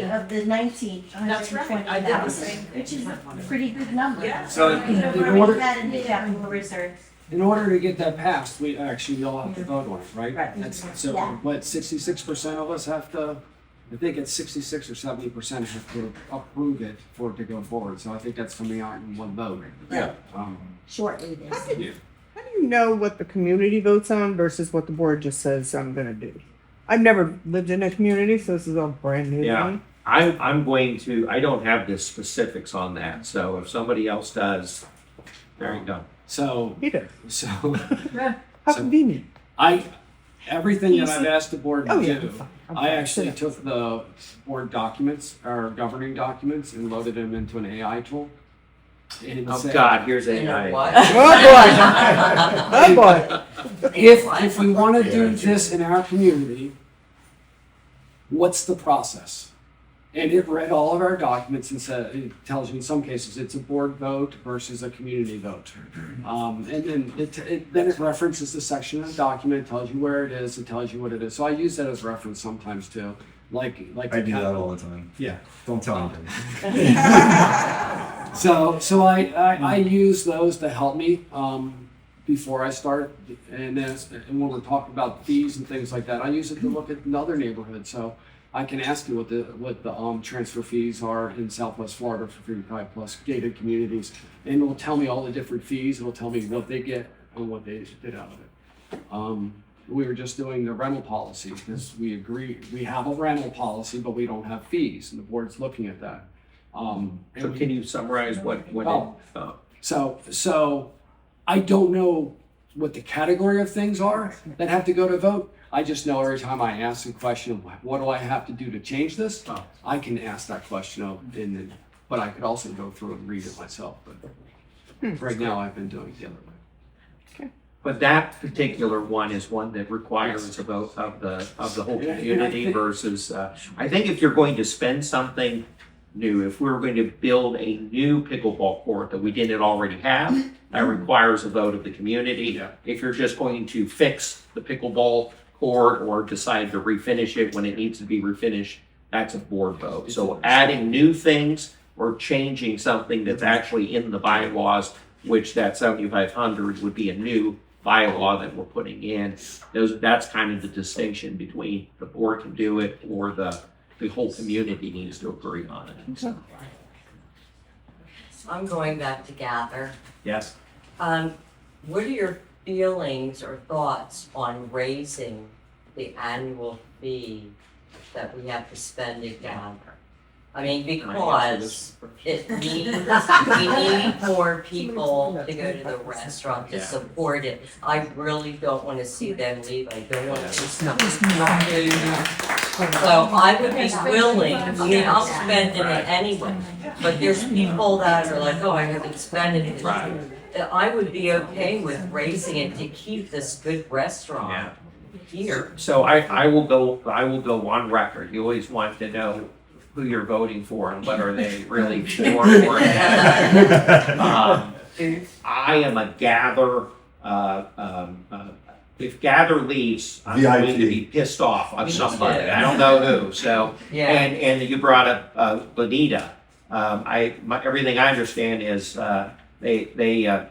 Speaker 11: of the 19,
Speaker 8: That's right. I did the same
Speaker 11: 120,000, which is a pretty good number.
Speaker 8: Yeah.
Speaker 5: So
Speaker 11: We could have already had in the capital reserve.
Speaker 5: in order to get that passed, we actually all have to vote on it, right?
Speaker 11: Right.
Speaker 5: So
Speaker 11: Yeah.
Speaker 5: what, 66% of us have to, I think it's 66 or 70% have to approve it for it to go forward. So I think that's coming out in one vote.
Speaker 11: Yeah.
Speaker 5: Um,
Speaker 11: Shortly this.
Speaker 14: How do you know what the community votes on versus what the board just says I'm gonna do? I've never lived in a community, so this is all brand new to
Speaker 1: Yeah.
Speaker 14: me.
Speaker 1: I don't have the specifics on that. So if somebody else does, there you go.
Speaker 5: so,
Speaker 14: He does.
Speaker 5: so
Speaker 14: How convenient.
Speaker 5: everything that I've asked the board to
Speaker 14: Oh, yeah.
Speaker 5: do, I actually took the board documents, our governing documents, and loaded them into an AI tool. And
Speaker 1: Oh
Speaker 5: said,
Speaker 1: God, here's AI.
Speaker 14: Oh, boy.
Speaker 5: if we want to do this in our community, what's the process? And it read all of our documents and said, it tells you in some cases it's a board vote versus a community vote. And then it references the section of the document, tells you where it is, it tells you what it is. So I use that as reference sometimes too. Like
Speaker 10: I do that all the time.
Speaker 5: Yeah.
Speaker 10: Don't tell anybody.
Speaker 5: So I use those to help me before I start, and when we're talking about fees and things like that, I use it to look at another neighborhood. So I can ask you what the transfer fees are in Southwest Florida for 35 plus gated communities, and it will tell me all the different fees. It will tell me what they get and what they get out of it. We were just doing the rental policy because we agree we have a rental policy, but we don't have fees, and the board's looking at that.
Speaker 1: So can you summarize what
Speaker 5: So I don't know what the category of things are that have to go to vote. I just know every time I ask a question of what do I have to do to change this, I can ask that question but I could also go through and read it myself. But right now I've been doing it the other way.
Speaker 1: But that particular one is one that requires a vote of the whole community versus, I think if you're going to spend something new, if we were going to build a new pickleball court that we didn't already have, that requires a vote of the community. If you're just going to fix the pickleball court or decide to refinish it when it needs to be refinished, that's a board vote. So adding new things or changing something that's actually in the bylaws, which that 7,500 would be a new bylaw that we're putting in. That's kind of the distinction between the board can do it or the whole community needs to agree on it. So,
Speaker 15: I'm going back to Gather.
Speaker 1: yes.
Speaker 15: What are your feelings or thoughts on raising the annual fee that we have to spend at Gather? I mean, because we need more people to go to the restaurant to support it. I really don't want to see them leave. I don't want to see them not do that. So I would be willing, I mean, I'm spending it anyway, but there's people that are like, oh, I haven't spent it. I would be okay with raising it to keep this good restaurant here.
Speaker 1: So I will go on record. You always want to know who you're voting for and what are they really for. I am a Gather. If Gather leaves, I'm going to be pissed off on somebody. I don't know who. So and you brought up Bonita. Everything I understand is they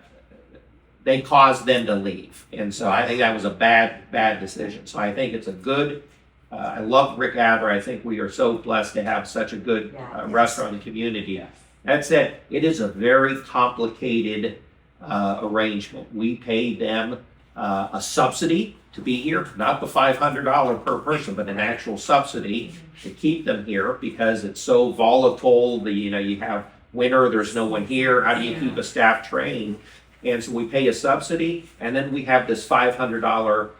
Speaker 1: caused them to leave, and so I think that was a bad decision. So I think it's a good. I love Rick Adler. I think we are so blessed to have such a good restaurant in the community. That said, it is a very complicated arrangement. We pay them a subsidy to be here, not the $500 per person, but an actual subsidy to keep them here because it's so volatile. You have winter, there's no one here. How do you keep a staff trained? And so we pay a subsidy, and then we have this $500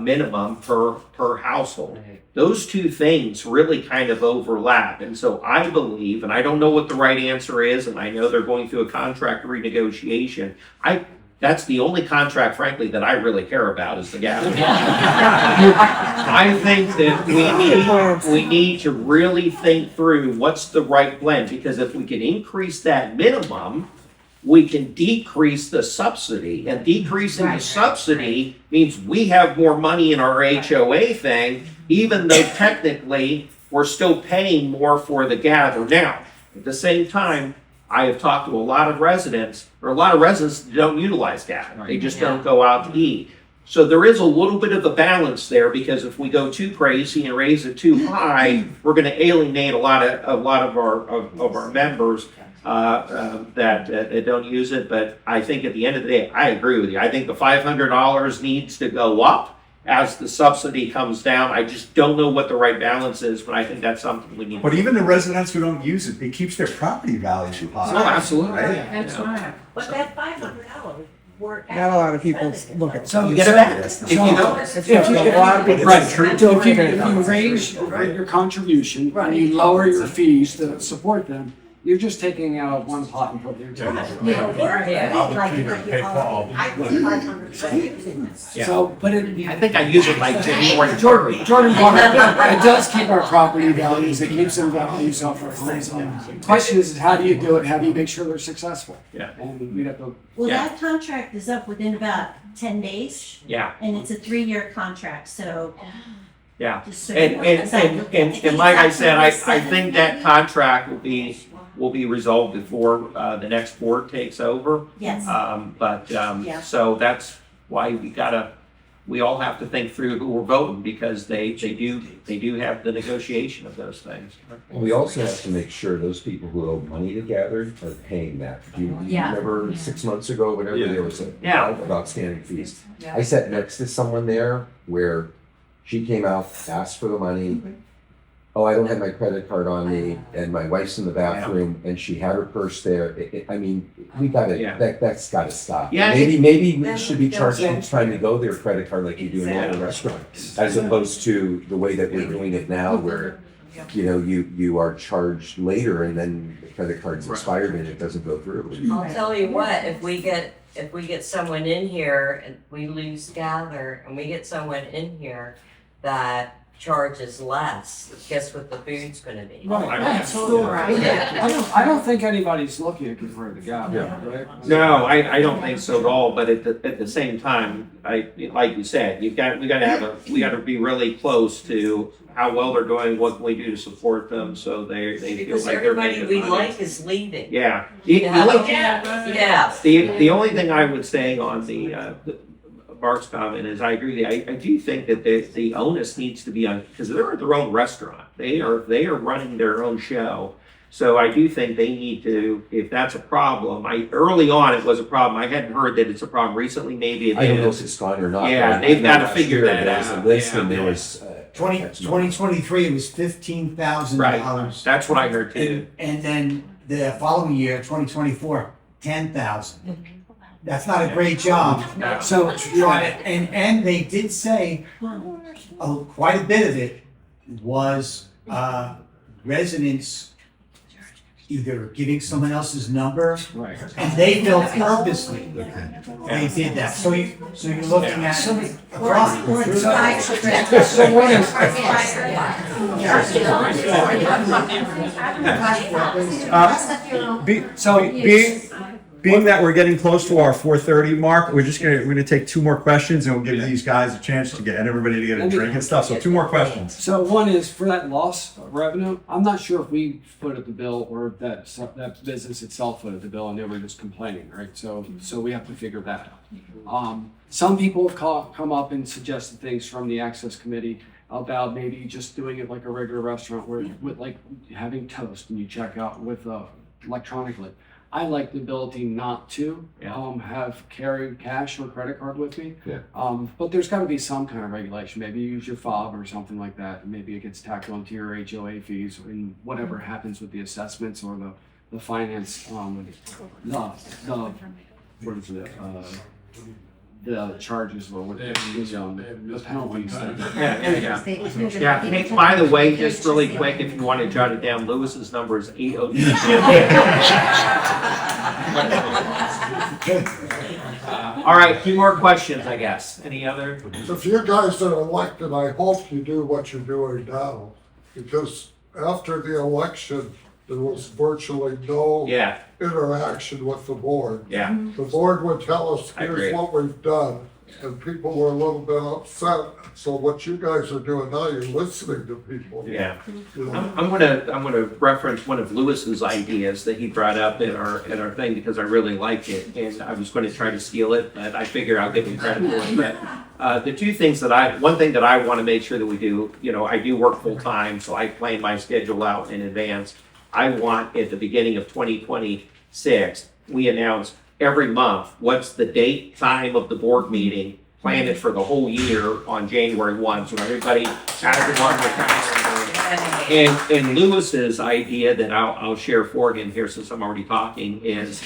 Speaker 1: minimum per household. Those two things really kind of overlap. And so I believe, and I don't know what the right answer is, and I know they're going through a contract renegotiation. That's the only contract, frankly, that I really care about is the gas. I think that we need to really think through what's the right blend, because if we can increase that minimum, we can decrease the subsidy, and decreasing the subsidy means we have more money in our HOA thing, even though technically we're still paying more for the gather. Now, at the same time, I have talked to a lot of residents that don't utilize gather. They just don't go out to eat. So there is a little bit of a balance there, because if we go too crazy and raise it too high, we're going to alienate a lot of our members that don't use it. But I think at the end of the day, I agree with you. I think the $500 needs to go up as the subsidy comes down. I just don't know what the right balance is, but I think that's something we need.
Speaker 10: But even the residents who don't use it, it keeps their property value high.
Speaker 1: Oh, absolutely.
Speaker 10: Right?
Speaker 11: That's right. But that $500 work.
Speaker 14: Not a lot of people look at.
Speaker 1: So you get it back.
Speaker 16: If you raise your contribution and you lower your fees to support them, you're just taking out one pot and putting it into another. So, but
Speaker 1: I think I use it like
Speaker 16: Jordan brought it does keep our property values, it keeps them values off our homes. The question is how do you do it? How do you make sure they're successful?
Speaker 1: Yeah.
Speaker 16: And we'd have to.
Speaker 11: Well, that contract is up within about 10 days.
Speaker 1: Yeah.
Speaker 11: And it's a 3-year contract, so.
Speaker 1: Yeah.
Speaker 11: Just so you know.
Speaker 1: And like I said, I think that contract will be resolved before the next board takes over.
Speaker 11: Yes.
Speaker 1: So that's why we all have to think through who we're voting, because they do have the negotiation of those things.
Speaker 17: We also have to make sure those people who owe money to gather are paying that. Do you remember 6 months ago, whenever there was a of outstanding fees? I sat next to someone there where she came out, asked for the money. Oh, I don't have my credit card on me, and my wife's in the bathroom, and she had her purse there. I mean, we gotta, that's gotta stop.
Speaker 1: Yeah.
Speaker 17: Maybe we should be charging each time you go their credit card like you do in all the restaurants, as opposed to the way that we're doing it now, where you are charged later, and then the credit card's expired and it doesn't go through.
Speaker 15: I'll tell you what, if we get someone in here and we lose gather, and we get someone in here that charges less, guess what the food's gonna be?
Speaker 16: Right.
Speaker 15: Absolutely.
Speaker 16: I don't think anybody's looking at converting the guy, right?
Speaker 1: No, I don't think so at all. But at the same time, like you said, we got to be really close to how well they're doing, what can we do to support them so they feel
Speaker 15: Because
Speaker 1: like they're
Speaker 15: everybody
Speaker 1: making
Speaker 15: we
Speaker 1: money.
Speaker 15: like is leaving.
Speaker 1: Yeah.
Speaker 15: Yeah.
Speaker 1: The only thing I would say on the Mark's comment is I agree. I do think that the onus needs to be on, because they're their own restaurant. They are running their own show. So I do think they need to, if that's a problem, early on it was a problem. I hadn't heard that it's a problem recently, maybe it is.
Speaker 17: I don't know if it's fine or not.
Speaker 1: Yeah,
Speaker 17: but
Speaker 1: they've got to
Speaker 17: last
Speaker 1: figure
Speaker 17: year
Speaker 1: that
Speaker 17: there was
Speaker 1: out.
Speaker 17: a list
Speaker 1: Yeah.
Speaker 17: and there was.
Speaker 3: 2023, it was $15,000.
Speaker 1: Right, that's what I heard too.
Speaker 3: And then the following year, 2024, 10,000. That's not a great job.
Speaker 1: No.
Speaker 3: So, and they did say quite a bit of it was residents either giving someone else's number,
Speaker 5: Right.
Speaker 3: and they felt purposely they did that. So you're looking at
Speaker 10: Being that we're getting close to our 4:30 mark, we're gonna take two more questions and we'll give these guys a chance to get, and everybody to get a drink and stuff. So two more questions.
Speaker 5: So one is for that loss of revenue, I'm not sure if we footed the bill or that business itself footed the bill and they were just complaining, right? So we have to figure that out. Some people have come up and suggested things from the access committee about maybe just doing it like a regular restaurant where with like having toast and you check out with electronically. I like the ability not to have carry cash or credit card with me.
Speaker 17: Yeah.
Speaker 5: But there's got to be some kind of regulation. Maybe you use your fob or something like that. And maybe it gets tacked onto your HOA fees and whatever happens with the assessments or the finance. The charges or what the penalties.
Speaker 1: Yeah. Hey, by the way, just really quick, if you want to jot it down, Lewis's number is 802. All right, a few more questions, I guess. Any other?
Speaker 13: If you guys are elected, I hope you do what you're doing now, because after the election, there was virtually no interaction with the board.
Speaker 1: Yeah.
Speaker 13: The board would tell us,
Speaker 1: I agree.
Speaker 13: here's what we've done, and people were a little bit upset. So what you guys are doing now, you're listening to people.
Speaker 1: Yeah.
Speaker 13: You know?
Speaker 1: I'm gonna reference one of Lewis's ideas that he brought up in our thing because I really liked it, and I was going to try to steal it, but I figure I'll give him credit for it. But the two things one thing that I want to make sure that we do, I do work full time, so I plan my schedule out in advance. I want at the beginning of 2026, we announce every month what's the date, time of the board meeting, plan it for the whole year on January 1, so everybody has it on their calendar. And Lewis's idea that I'll share for him here since I'm already talking is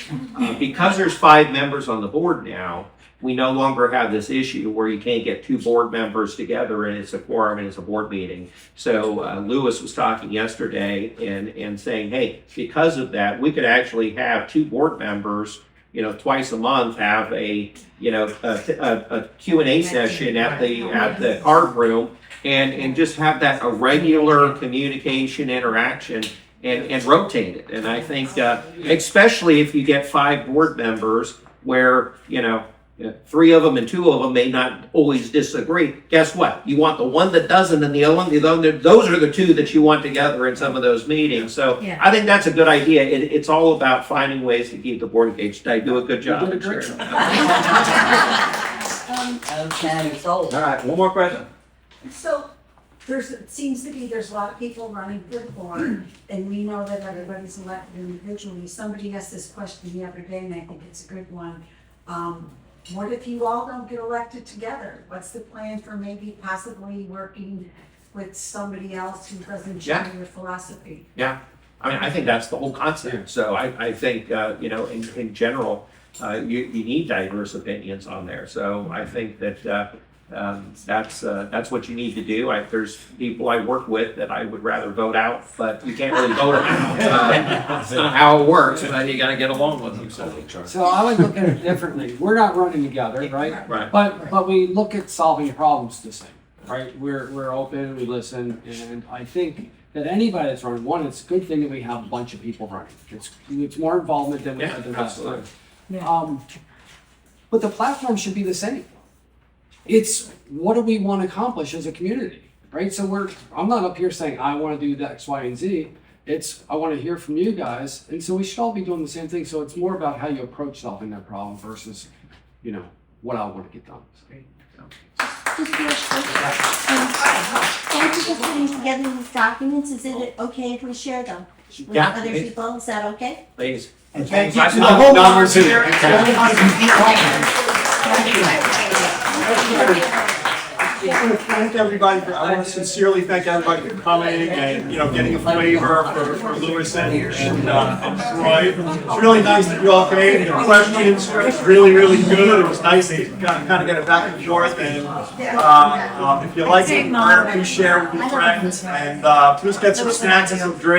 Speaker 1: because there's 5 members on the board now, we no longer have this issue where you can't get 2 board members together and it's a quorum and it's a board meeting. So Lewis was talking yesterday and saying, hey, because of that, we could actually have 2 board members, twice a month have a Q&A session at the card room and just have that a regular communication interaction and rotate it. And I think especially if you get 5 board members where, 3 of them and 2 of them may not always disagree. Guess what? You want the one that doesn't and the other one, those are the 2 that you want together in some of those meetings. So I think that's a good idea. It's all about finding ways to keep the board engaged. I do a good job.
Speaker 5: You did a great job.
Speaker 15: All
Speaker 10: right, one more question.
Speaker 6: So it seems to be there's a lot of people running for the board, and we know that everybody's elected individually. Somebody asked this question the other day, and I think it's a good one. What if you all don't get elected together? What's the plan for maybe possibly working with somebody else who doesn't share your philosophy?
Speaker 1: Yeah, I mean, I think that's the whole concept. So I think, in general, you need diverse opinions on there. So I think that that's what you need to do. There's people I work with that I would rather vote out, but you can't really vote them out. That's not how it works, but you got to get along with them.
Speaker 5: So I would look at it differently. We're not running together, right?
Speaker 1: Right.
Speaker 5: But we look at solving problems the same, right? We're open, we listen, and I think that anybody that's running, one, it's a good thing that we have a bunch of people running. It's more involvement than we had the last time. But the platform should be the same. It's what do we want to accomplish as a community, right? So I'm not up here saying I want to do X, Y, and Z. It's I want to hear from you guys, and so we should all be doing the same thing. So it's more about how you approach solving that problem versus, what I want to get done.
Speaker 11: Just real quick, thank you for putting together these documents. Is it okay if we share them with
Speaker 1: Yeah.
Speaker 11: other people? Is that okay?
Speaker 1: Please.
Speaker 3: And thank you
Speaker 1: I
Speaker 3: to
Speaker 1: see
Speaker 3: the
Speaker 1: the
Speaker 3: homeowners
Speaker 1: numbers
Speaker 3: and
Speaker 1: here.
Speaker 3: everyone
Speaker 9: I want to thank everybody for, I want to sincerely thank everybody for coming and, getting a flavor for Lewis and Troy. It's really nice that you all came, your questions were really, really good. It was nice to kind of get it back and forth, and if you like it, please share with your friends, and please get some snacks and some drinks.